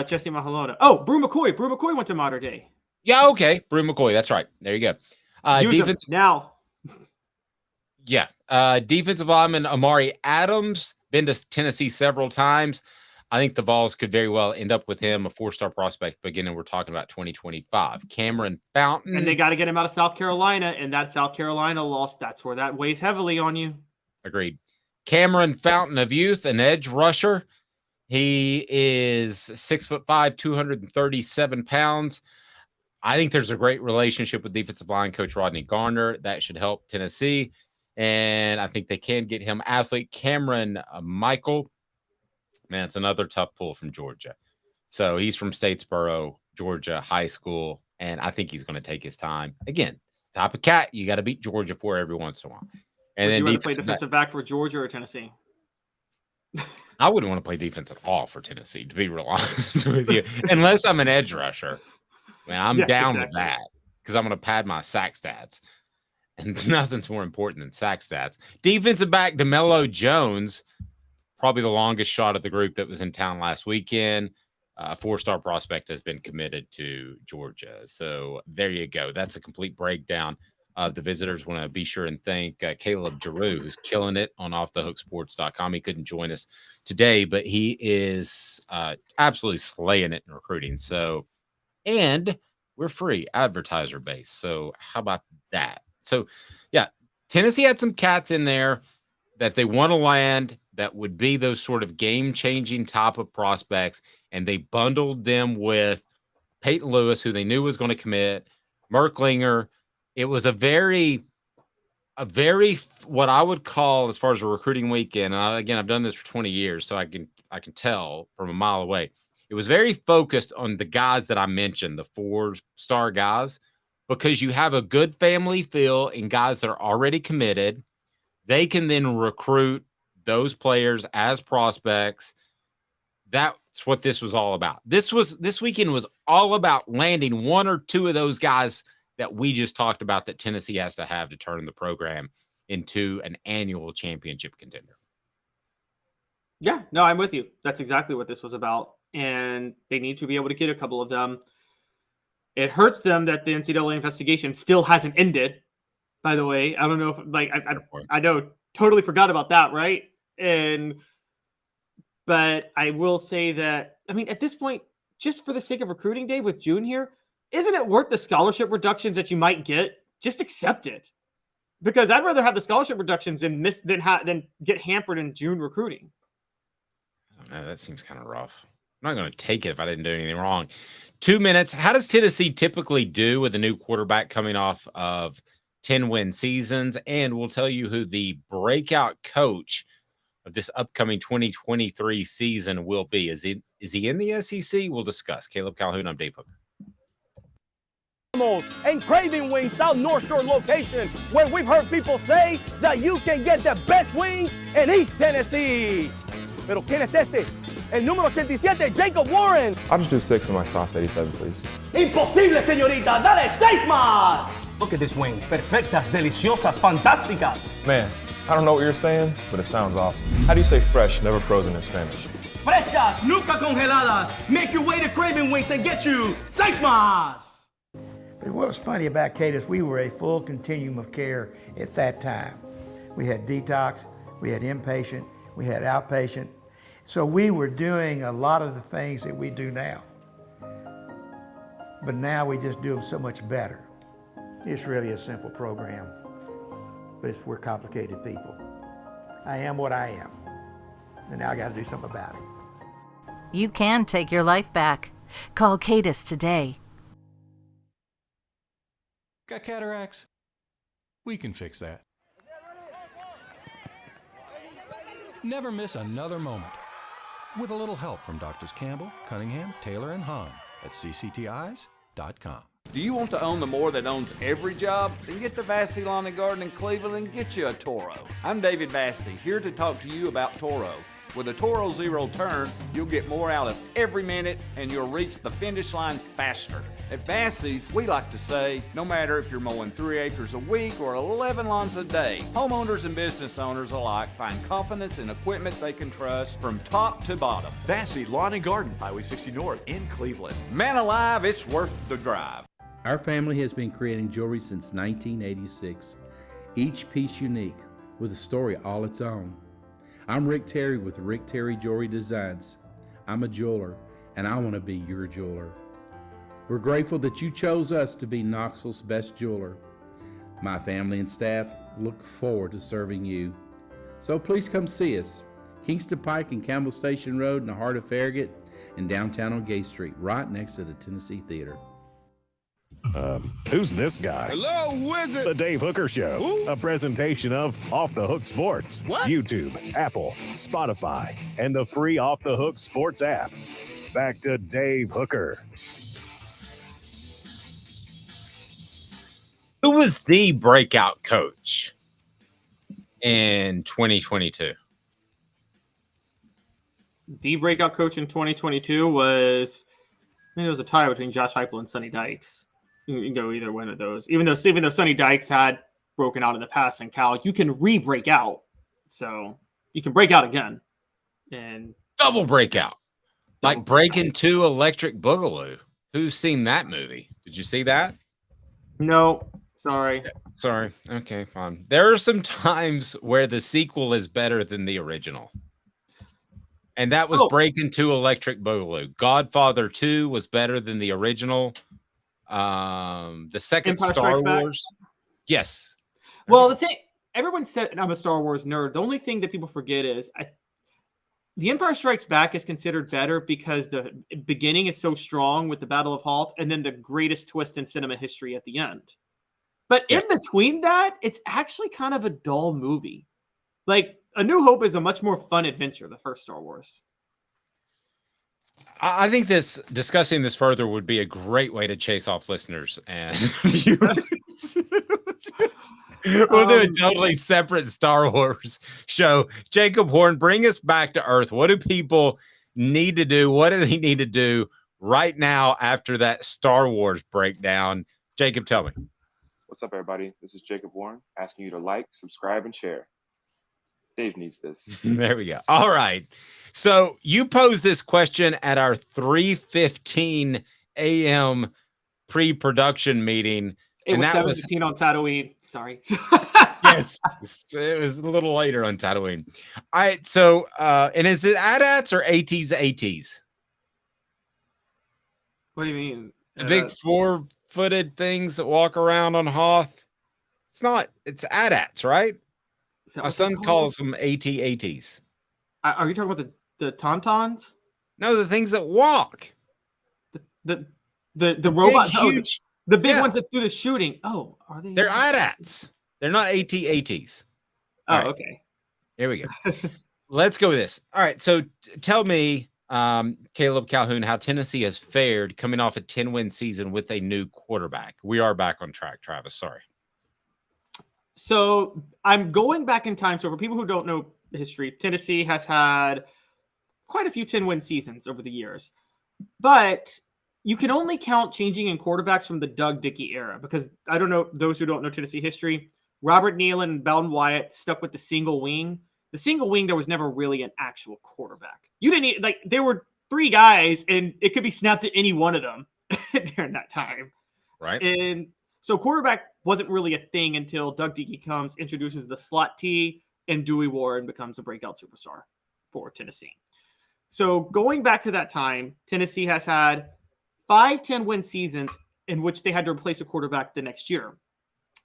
Jesse Mahalona. Oh, Brew McCoy. Brew McCoy went to Modern Day. Yeah, okay. Brew McCoy. That's right. There you go. Defense now. Yeah. Defensive lineman Amari Adams, been to Tennessee several times. I think the Vols could very well end up with him, a 4-star prospect, beginning we're talking about 2025. Cameron Fountain. And they got to get him out of South Carolina, and that South Carolina loss, that's where that weighs heavily on you. Agreed. Cameron Fountain of Youth, an edge rusher. He is 6'5", 237 pounds. I think there's a great relationship with defensive line coach Rodney Garner. That should help Tennessee. And I think they can get him. Athlete Cameron Michael. Man, it's another tough pull from Georgia. So he's from Statesboro, Georgia High School. And I think he's going to take his time. Again, it's the type of cat you got to beat Georgia for every once in a while. And Would then you play defensive back for Georgia or Tennessee? I wouldn't want to play defense at all for Tennessee, to be real honest with you, unless I'm an edge rusher. Man, I'm down with that because I'm going to pad my sack stats, and nothing's more important than sack stats. Defensive back DeMello Jones, probably the longest shot of the group that was in town last weekend. A 4-star prospect has been committed to Georgia. So there you go. That's a complete breakdown. The visitors want to be sure and thank Caleb Giroux, who's killing it on offthehooksports.com. He couldn't join us today, but he is absolutely slaying it in recruiting. So, and we're free, advertiser base. So how about that? So, yeah, Tennessee had some cats in there that they want to land that would be those sort of game-changing type of prospects. and they bundled them with Peyton Lewis, who they knew was going to commit, Merklinger. It was a very what I would call, as far as a recruiting weekend. And I've done this for 20 years, so I can tell from a mile away. It was very focused on the guys that I mentioned, the 4-star guys, because you have a good family feel in guys that are already committed. They can then recruit those players as prospects. That's what this was all about. This weekend was all about landing one or two of those guys that we just talked about that Tennessee has to have to turn the program into an annual championship contender. Yeah, no, I'm with you. That's exactly what this was about. And they need to be able to get a couple of them. It hurts them that the NCAA investigation still hasn't ended, by the way. I don't know if, I know, totally forgot about that, right? But I will say that, I mean, at this point, just for the sake of recruiting, Dave, with June here, isn't it worth the scholarship reductions that you might get? Just accept it. Because I'd rather have the scholarship reductions than get hampered in June recruiting. I don't know. That seems kind of rough. I'm not going to take it if I didn't do anything wrong. 2 minutes. How does Tennessee typically do with a new quarterback coming off of 10-win seasons? And we'll tell you who the breakout coach of this upcoming 2023 season will be. Is he in the SEC? We'll discuss. Caleb Calhoun, I'm Dave Hooker. And Craving Wings South North Shore location, where we've heard people say that you can get the best wings in East Tennessee. Pero ¿quién es este? El número 87, Jacob Warren. I'll just do 6 of my sauce 87, please. Imposible, señorita. Dale 6 más. Look at these wings. Perfectas, deliciosas, fantásticas. Man, I don't know what you're saying, but it sounds awesome. How do you say fresh, never frozen in Spanish? Frescas, nunca congeladas. Make your way to Craving Wings and get you 6 más. But what was funny about Cadis, we were a full continuum of care at that time. We had detox, we had inpatient, we had outpatient. So we were doing a lot of the things that we do now. But now we just do them so much better. It's really a simple program, but we're complicated people. I am what I am, and now I got to do something about it. You can take your life back. Call Cadis today. Got cataracts? We can fix that. Never miss another moment. With a little help from Doctors Campbell, Cunningham, Taylor, and Hahn at cctis.com. Do you want to own the more that owns every job? Then get to Vassey Lawn and Garden in Cleveland and get you a Toro. I'm David Vassey, here to talk to you about Toro. With a Toro Zero Turn, you'll get more out of every minute and you'll reach the finish line faster. At Vassey's, we like to say, no matter if you're mowing 3 acres a week or 11 lawns a day, homeowners and business owners alike find confidence in equipment they can trust from top to bottom. Vassey Lawn and Garden, Highway 60 North in Cleveland. Man alive, it's worth the drive. Our family has been creating jewelry since 1986, each piece unique with a story all its own. I'm Rick Terry with Rick Terry Jewelry Designs. I'm a jeweler, and I want to be your jeweler. We're grateful that you chose us to be Knoxville's best jeweler. My family and staff look forward to serving you. So please come see us. Kingston Pike and Campbell Station Road in the heart of Farragut and downtown on Gay Street, right next to the Tennessee Theater. Who's this guy? Hello, wizard. The Dave Hooker Show. Who? A presentation of Off the Hook Sports. What? YouTube, Apple, Spotify, and the free Off the Hook Sports app. Back to Dave Hooker. Who was the breakout coach in 2022? The breakout coach in 2022 was, I think it was a tie between Josh Heupel and Sonny Dykes. You can go either one of those. Even though Sonny Dykes had broken out in the past in Cal, you can re-break out. So you can break out again. And double breakout. Like Breaking 2 Electric Boogaloo. Who's seen that movie? Did you see that? No. Sorry. Sorry. Okay, fine. There are some times where the sequel is better than the original. And that was Breaking 2 Electric Boogaloo. Godfather 2 was better than the original. The second Empire Star Strikes Wars. Back? Yes. Well, the thing, everyone said I'm a Star Wars nerd. The only thing that people forget is The Empire Strikes Back is considered better because the beginning is so strong with the Battle of Hoth, and then the greatest twist in cinema history at the end. But in between that, it's actually kind of a dull movie. Like, A New Hope is a much more fun adventure, the first Star Wars. I think discussing this further would be a great way to chase off listeners and viewers. We'll do a totally separate Star Wars show. Jacob Warren, bring us back to earth. What do people need to do? What do they need to do right now after that Star Wars breakdown? Jacob, tell me. What's up, everybody? This is Jacob Warren asking you to like, subscribe, and share. Dave needs this. There we go. All right. So you posed this question at our 3:15 a.m. pre-production meeting. It was 7:15 on Tatooine. Sorry. Yes. It was a little later on Tatooine. All right. So, and is it AT-ATs or ATs? What do you mean? The big four-footed things that walk around on Hoth? It's not. It's AT-ATs, right? My son calls them ATs. Are you talking about the tauntauns? No, the things that walk. The robot, huge. The big ones that do the shooting. Oh, are they? They're AT-ATs. They're not ATs. Oh, right. Okay. Here we go. Let's go with this. All right. So tell me, Caleb Calhoun, how Tennessee has fared coming off a 10-win season with a new quarterback. We are back on track, Travis. Sorry. So I'm going back in time. So for people who don't know the history, Tennessee has had quite a few 10-win seasons over the years. But you can only count changing in quarterbacks from the Doug Dickey era because I don't know, those who don't know Tennessee history, Robert Nealon and Belton Wyatt stuck with the single wing. The single wing, there was never really an actual quarterback. You didn't need, like, there were three guys and it could be snapped at any one of them during that time. Right. And so quarterback wasn't really a thing until Doug Dickey comes, introduces the slot T, and Dewey Warren becomes a breakout superstar for Tennessee. So going back to that time, Tennessee has had 5 10-win seasons in which they had to replace a quarterback the next year.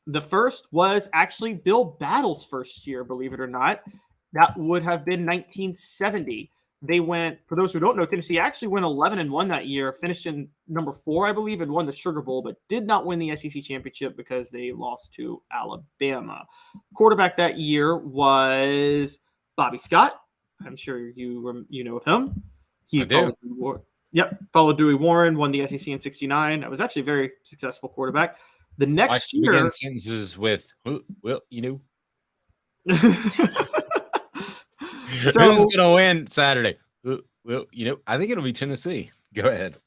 The first was actually Bill Battle's first year, believe it or not. That would have been 1970. They went, for those who don't know, Tennessee actually went 11-1 that year, finished in number 4, I believe, and won the Sugar Bowl, but did not win the SEC championship because they lost to Alabama. Quarterback that year was Bobby Scott. I'm sure you know of him. I do. Followed Dewey Warren, won the SEC in '69. That was actually a very successful quarterback. The next year, sentences with, well, you know. So who's going to win Saturday? Well, you know, I think it'll be Tennessee. Go ahead.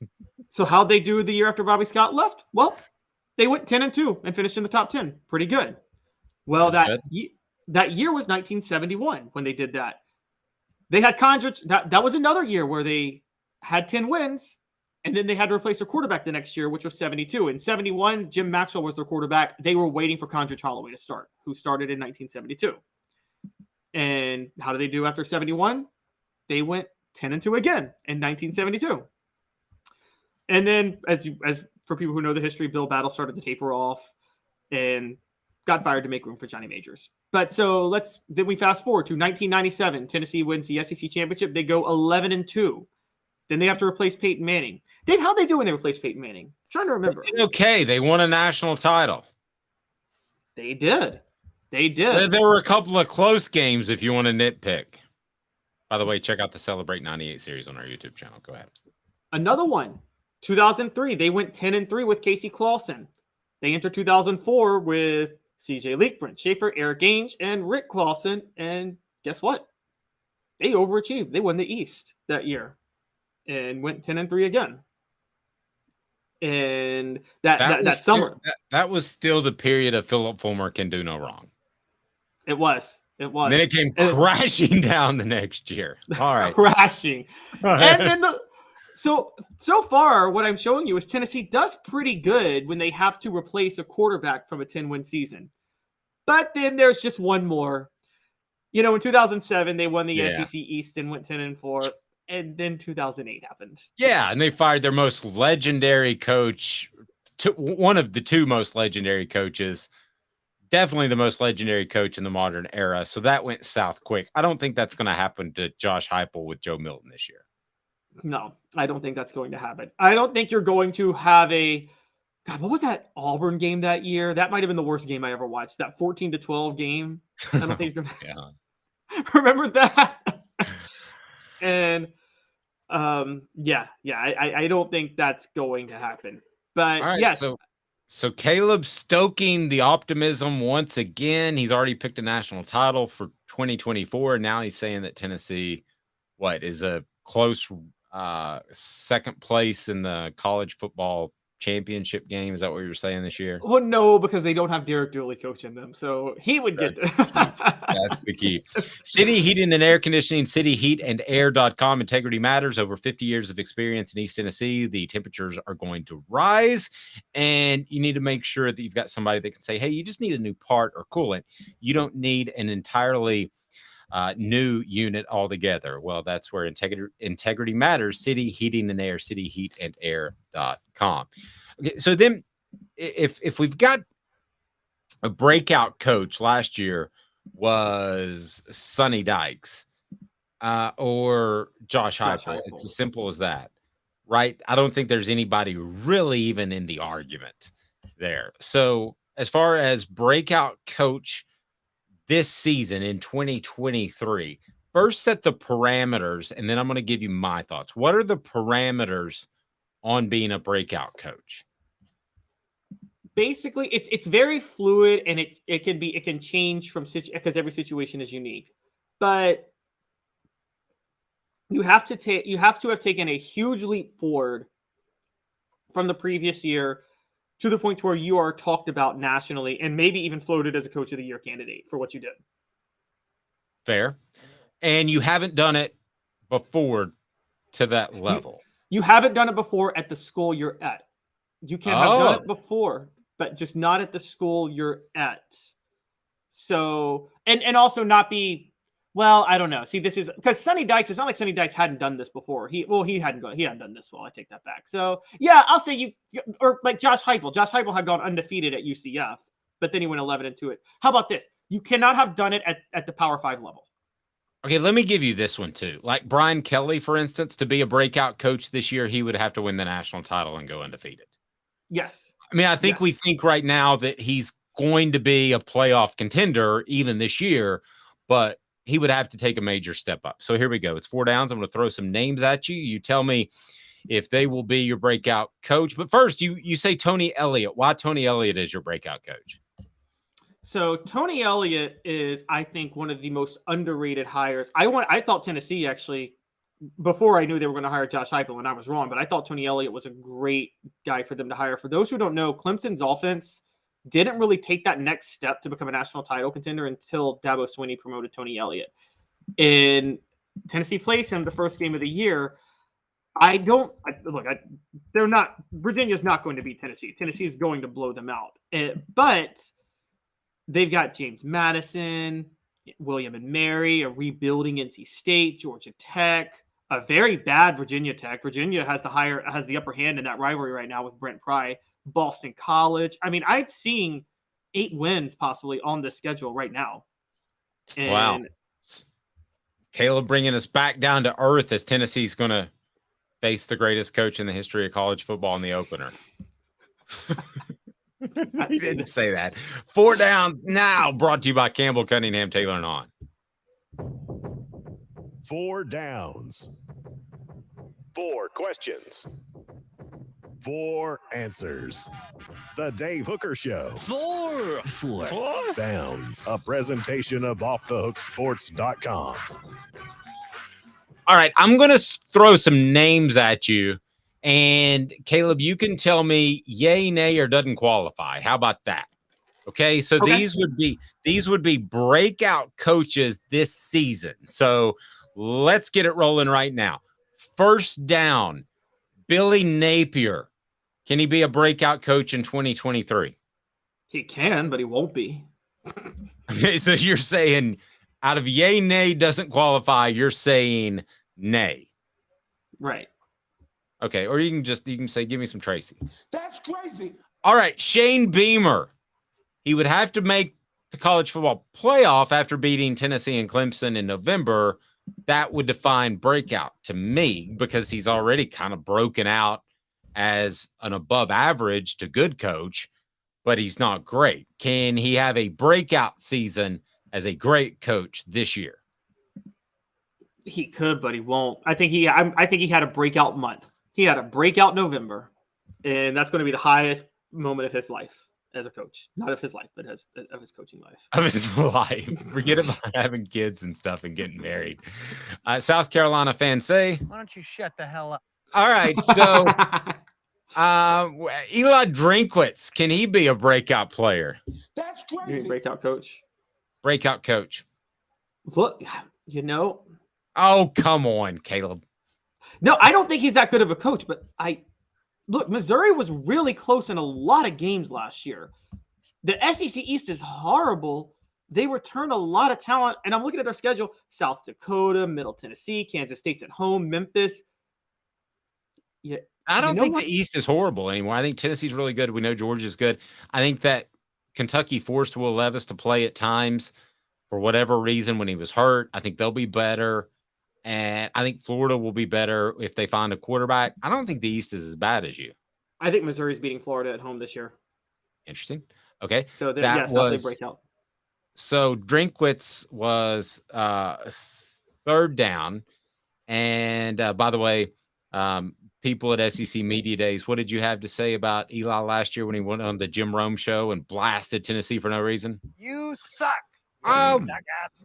So how'd they do the year after Bobby Scott left? Well, they went 10-2 and finished in the top 10. Pretty good. Well, that year was 1971 when they did that. They had Condrich. That was another year where they had 10 wins, and then they had to replace their quarterback the next year, which was 72. In 71, Jim Maxwell was their quarterback. They were waiting for Condrich Holloway to start, who started in 1972. And how did they do after 71? They went 10-2 again in 1972. And then, as for people who know the history, Bill Battle started the taper off and got fired to make room for Johnny Majors. But so then we fast forward to 1997. Tennessee wins the SEC championship. They go 11-2. Then they have to replace Peyton Manning. Dave, how'd they do when they replaced Peyton Manning? I'm trying to remember. Okay, they won a national title. They did. There were a couple of close games if you want to nitpick. By the way, check out the Celebrate 98 series on our YouTube channel. Go ahead. Another one. 2003, they went 10-3 with Casey Clausen. They entered 2004 with CJ Leak, Brent Schaefer, Eric Ainge, and Rick Clausen. And guess what? They overachieved. They won the East that year and went 10-3 again. And that summer. That was still the period of Philip Fulmer can do no wrong. It was. And then it came crashing down the next year. All right. Crashing. And then so far, what I'm showing you is Tennessee does pretty good when they have to replace a quarterback from a 10-win season. But then there's just one more. You know, in 2007, they won the SEC East and went 10-4. And then 2008 happened. Yeah, and they fired their most legendary coach, one of the two most legendary coaches, definitely the most legendary coach in the modern era. So that went south quick. I don't think that's going to happen to Josh Heupel with Joe Milton this year. No, I don't think that's going to happen. I don't think you're going to have a God, what was that Auburn game that year? That might have been the worst game I ever watched. That 14-12 game. I don't think you're gonna remember that. And I don't think that's going to happen. But all right, yes. So Caleb stoking the optimism once again. He's already picked a national title for 2024. And now he's saying that Tennessee, is a close second place in the college football championship game. Is that what you're saying this year? Well, no, because they don't have Derek Dooley coaching them. So he would get That's the key. City Heating and Air Conditioning, cityheatandair.com. Integrity matters. Over 50 years of experience in East Tennessee. The temperatures are going to rise, and you need to make sure that you've got somebody that can say, hey, you just need a new part or coolant. You don't need an entirely new unit altogether. Well, that's where integrity matters. City Heating and Air, cityheatandair.com. Okay, so then if we've got a breakout coach last year was Sonny Dykes or Josh Heupel. It's as simple as that, right? I don't think there's anybody really even in the argument there. So as far as breakout coach this season in 2023, first set the parameters, and then I'm going to give you my thoughts. What are the parameters on being a breakout coach? Basically, it's very fluid, and it can change from because every situation is unique. But you have to have taken a huge leap forward from the previous year to the point where you are talked about nationally and maybe even floated as a coach of the year candidate for what you did. Fair. And you haven't done it before to that level. You haven't done it before at the school you're at. You can have done it before, but just not at the school you're at. So, and also not be, well, I don't know. See, this is because Sonny Dykes, it's not like Sonny Dykes hadn't done this before. He hadn't done this well. I take that back. So yeah, I'll say or like Josh Heupel. Josh Heupel had gone undefeated at UCF, but then he went 11-2 it. How about this? You cannot have done it at the Power 5 level. Okay, let me give you this one too. Like Brian Kelly, for instance, to be a breakout coach this year, he would have to win the national title and go undefeated. Yes. I mean, I think we think right now that he's going to be a playoff contender even this year, but he would have to take a major step up. So here we go. It's 4 downs. I'm going to throw some names at you. You tell me if they will be your breakout coach. But first, you say Tony Elliott. Why Tony Elliott is your breakout coach? So Tony Elliott is, I think, one of the most underrated hires. I thought Tennessee actually, before I knew they were going to hire Josh Heupel, and I was wrong, but I thought Tony Elliott was a great guy for them to hire. For those who don't know, Clemson's offense didn't really take that next step to become a national title contender until Dabo Swinney promoted Tony Elliott. And Tennessee plays him the first game of the year. Virginia's not going to beat Tennessee. Tennessee is going to blow them out. But they've got James Madison, William and Mary, a rebuilding NC State, Georgia Tech, a very bad Virginia Tech. Virginia has the upper hand in that rivalry right now with Brent Pry. Boston College. I mean, I'm seeing 8 wins possibly on the schedule right now. And wow. Caleb bringing us back down to earth as Tennessee's going to face the greatest coach in the history of college football in the opener. He didn't say that. 4 downs now, brought to you by Campbell, Cunningham, Taylor, and On. 4 downs. 4 questions. 4 answers. The Dave Hooker Show. 4 downs. A presentation of offthehooksports.com. All right, I'm going to throw some names at you. And Caleb, you can tell me yay, nay, or doesn't qualify. How about that? Okay, so these would be breakout coaches this season. So let's get it rolling right now. First down, Billy Napier. Can he be a breakout coach in 2023? He can, but he won't be. Okay, so you're saying out of yay, nay, doesn't qualify, you're saying nay. Right. Okay, or you can say, give me some Tracy. That's crazy. All right, Shane Beamer. He would have to make the college football playoff after beating Tennessee and Clemson in November, that would define breakout to me because he's already kind of broken out as an above average to good coach, but he's not great. Can he have a breakout season as a great coach this year? He could, but he won't. I think he had a breakout month. He had a breakout November, and that's going to be the highest moment of his life as a coach. Not of his life, but of his coaching life. Of his life. Forget about having kids and stuff and getting married. South Carolina fans say, why don't you shut the hell up? All right, so Eli Drinkwitz, can he be a breakout player? That's crazy. You mean breakout coach? Breakout coach. Look, Oh, come on, Caleb. No, I don't think he's that good of a coach, but look, Missouri was really close in a lot of games last year. The SEC East is horrible. They return a lot of talent, and I'm looking at their schedule. South Dakota, Middle Tennessee, Kansas State's at home, Memphis. Yeah, I don't think the East is horrible anymore. I think Tennessee's really good. We know Georgia's good. I think that Kentucky forced Will Levis to play at times for whatever reason when he was hurt. I think they'll be better. And I think Florida will be better if they find a quarterback. I don't think the East is as bad as you. I think Missouri's beating Florida at home this year. Interesting. Okay. So yes, I'll say breakout. So Drinkwitz was third down. And by the way, people at SEC Media Days, what did you have to say about Eli last year when he went on the Jim Rome show and blasted Tennessee for no reason? You suck. Oh,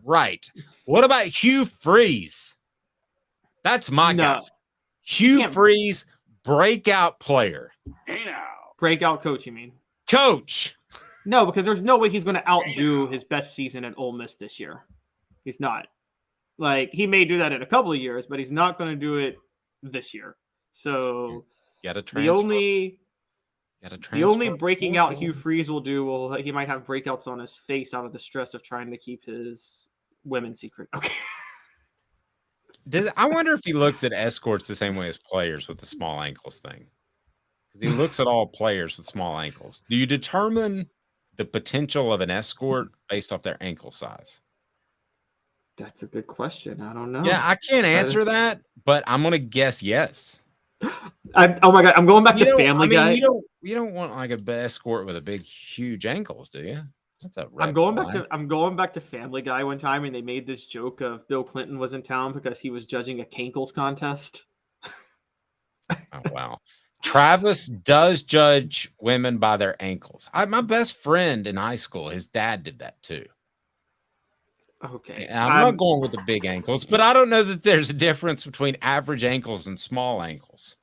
right. What about Hugh Freeze? That's my guy. Hugh Freeze, breakout player. Hey now. Breakout coach, you mean? Coach. No, because there's no way he's going to outdo his best season at Ole Miss this year. He's not. Like, he may do that in a couple of years, but he's not going to do it this year. So the only breaking out Hugh Freeze will do, he might have breakouts on his face out of the stress of trying to keep his women secret. Okay. I wonder if he looks at escorts the same way as players with the small ankles thing. Because he looks at all players with small ankles. Do you determine the potential of an escort based off their ankle size? That's a good question. I don't know. Yeah, I can't answer that, but I'm going to guess yes. Oh my God, I'm going back to Family Guy. You don't want like a escort with a big, huge ankles, do you? That's a I'm going back to Family Guy one time, and they made this joke of Bill Clinton was in town because he was judging a cankles contest. Oh wow. Travis does judge women by their ankles. My best friend in high school, his dad did that too. Okay. I'm not going with the big ankles, but I don't know that there's a difference between average ankles and small ankles.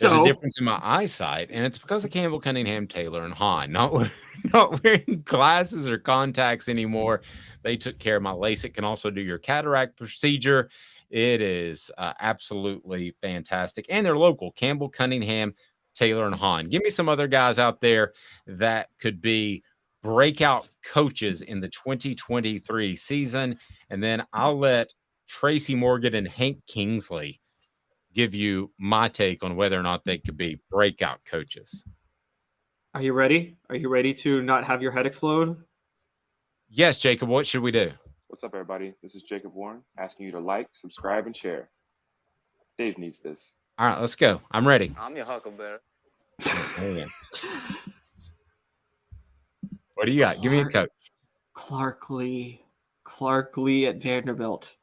There's a difference in my eyesight, and it's because of Campbell, Cunningham, Taylor, and Hahn. Not wearing glasses or contacts anymore. They took care of my LASIK. Can also do your cataract procedure. It is absolutely fantastic. And they're local. Campbell, Cunningham, Taylor, and Hahn. Give me some other guys out there that could be breakout coaches in the 2023 season. And then I'll let Tracy Morgan and Hank Kingsley give you my take on whether or not they could be breakout coaches. Are you ready? Are you ready to not have your head explode? Yes, Jacob. What should we do? What's up, everybody? This is Jacob Warren asking you to like, subscribe, and share. Dave needs this. All right, let's go. I'm ready. I'm your huckleberry. What do you got? Give me a coach. Clark Lee at Vanderbilt.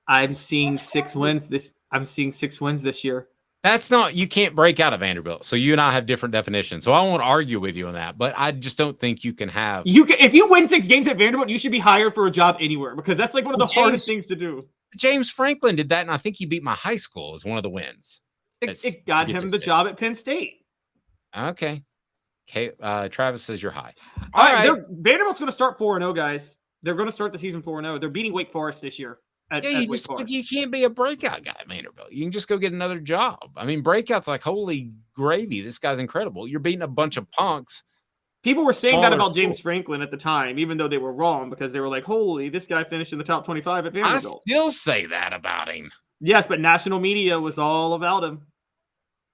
I'm seeing 6 wins this year. That's not, you can't break out of Vanderbilt. So you and I have different definitions. So I won't argue with you on that, but I just don't think you can have. If you win 6 games at Vanderbilt, you should be hired for a job anywhere because that's like one of the hardest things to do. James Franklin did that, and I think he beat my high school as one of the wins. It got him the job at Penn State. Okay. Travis says you're high. All right. Vanderbilt's going to start 4-0, guys. They're going to start the season 4-0. They're beating Wake Forest this year. You can't be a breakout guy at Vanderbilt. You can just go get another job. I mean, breakout's like, holy gravy. This guy's incredible. You're beating a bunch of punks. People were saying that about James Franklin at the time, even though they were wrong because they were like, holy, this guy finished in the top 25 at Vanderbilt. I still say that about him. Yes, but national media was all about him.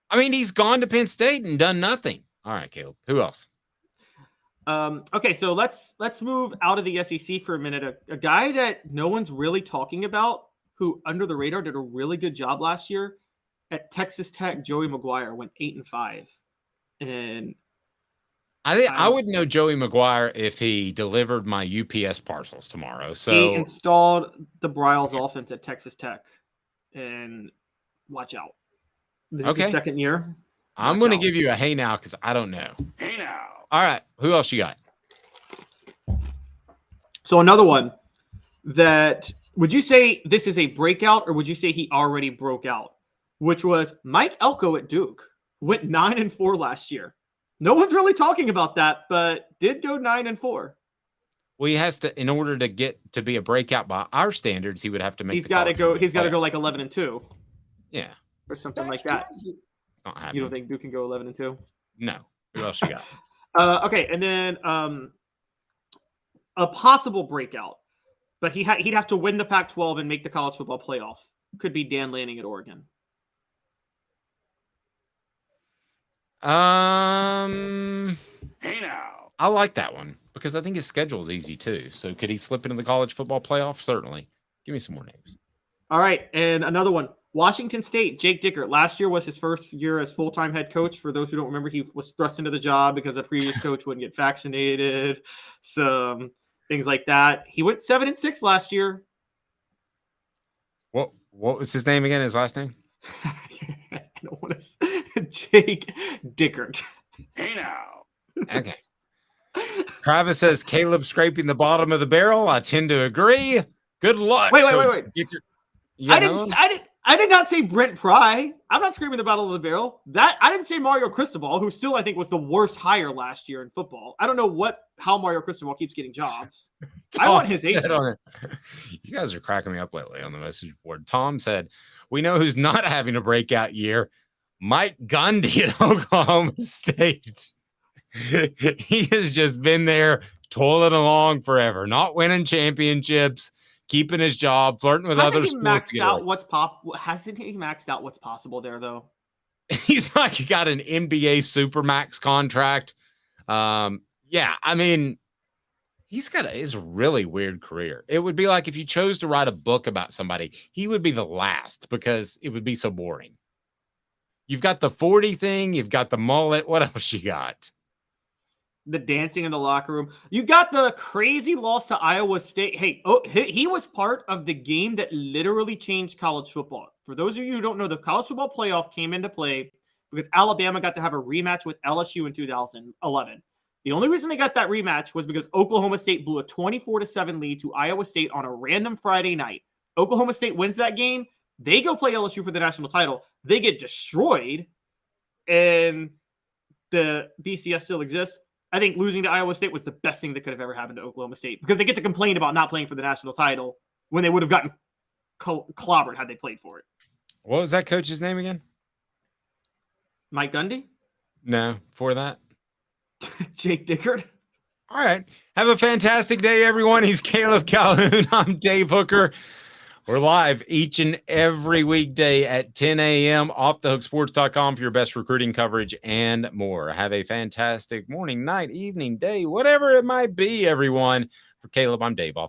I mean, he's gone to Penn State and done nothing. All right, Caleb. Who else? Okay, so let's move out of the SEC for a minute. A guy that no one's really talking about, who under the radar did a really good job last year at Texas Tech, Joey McGuire went 8-5, and I think I would know Joey McGuire if he delivered my UPS parcels tomorrow. So he installed the Bryles offense at Texas Tech, and watch out. This is his second year. I'm going to give you a hey now because I don't know. Hey now. All right. Who else you got? So another one that, would you say this is a breakout or would you say he already broke out? Which was Mike Elko at Duke. Went 9-4 last year. No one's really talking about that, but did go 9-4. Well, he has to, in order to get to be a breakout by our standards, he would have to make. He's got to go. He's got to go like 11-2. Yeah, or something like that. It's not happening. You don't think Duke can go 11-2? No. Who else you got? Okay, and then a possible breakout, but he'd have to win the Pac-12 and make the college football playoff. Could be Dan Lanning at Oregon. Hey now. I like that one because I think his schedule is easy too. So could he slip into the college football playoff? Certainly. Give me some more names. All right, and another one. Washington State, Jake Dickert. Last year was his first year as full-time head coach. For those who don't remember, he was thrust into the job because the previous coach wouldn't get vaccinated. Some things like that. He went 7-6 last year. What was his name again? His last name? I don't want to. Jake Dickert. Hey now. Okay. Travis says Caleb scraping the bottom of the barrel. I tend to agree. Good luck. Wait. I did not say Brent Pry. I'm not screaming the bottom of the barrel. I didn't say Mario Cristobal, who still I think was the worst hire last year in football. I don't know how Mario Cristobal keeps getting jobs. I want his agent. You guys are cracking me up lately on the message board. Tom said, "We know who's not having a breakout year. Mike Gundy at Oklahoma State. He has just been there toiling along forever, not winning championships." Keeping his job, flirting with other schools. Hasn't he maxed out what's possible there, though? He's like, he got an NBA Supermax contract. Yeah, I mean, he's got his really weird career. It would be like if you chose to write a book about somebody, he would be the last because it would be so boring. You've got the 40 thing, you've got the mullet. What else you got? The dancing in the locker room. You got the crazy loss to Iowa State. Hey, he was part of the game that literally changed college football. For those of you who don't know, the college football playoff came into play because Alabama got to have a rematch with LSU in 2011. The only reason they got that rematch was because Oklahoma State blew a 24-7 lead to Iowa State on a random Friday night. Oklahoma State wins that game. They go play LSU for the national title. They get destroyed, and the BCS still exists. I think losing to Iowa State was the best thing that could have ever happened to Oklahoma State because they get to complain about not playing for the national title when they would have gotten clobbered had they played for it. What was that coach's name again? Mike Gundy? No, for that. Jake Dickert. All right. Have a fantastic day, everyone. He's Caleb Calhoun. I'm Dave Hooker. We're live each and every weekday at 10 a.m. offthehooksports.com for your best recruiting coverage and more. Have a fantastic morning, night, evening, day, whatever it might be, everyone. For Caleb, I'm Dave. Off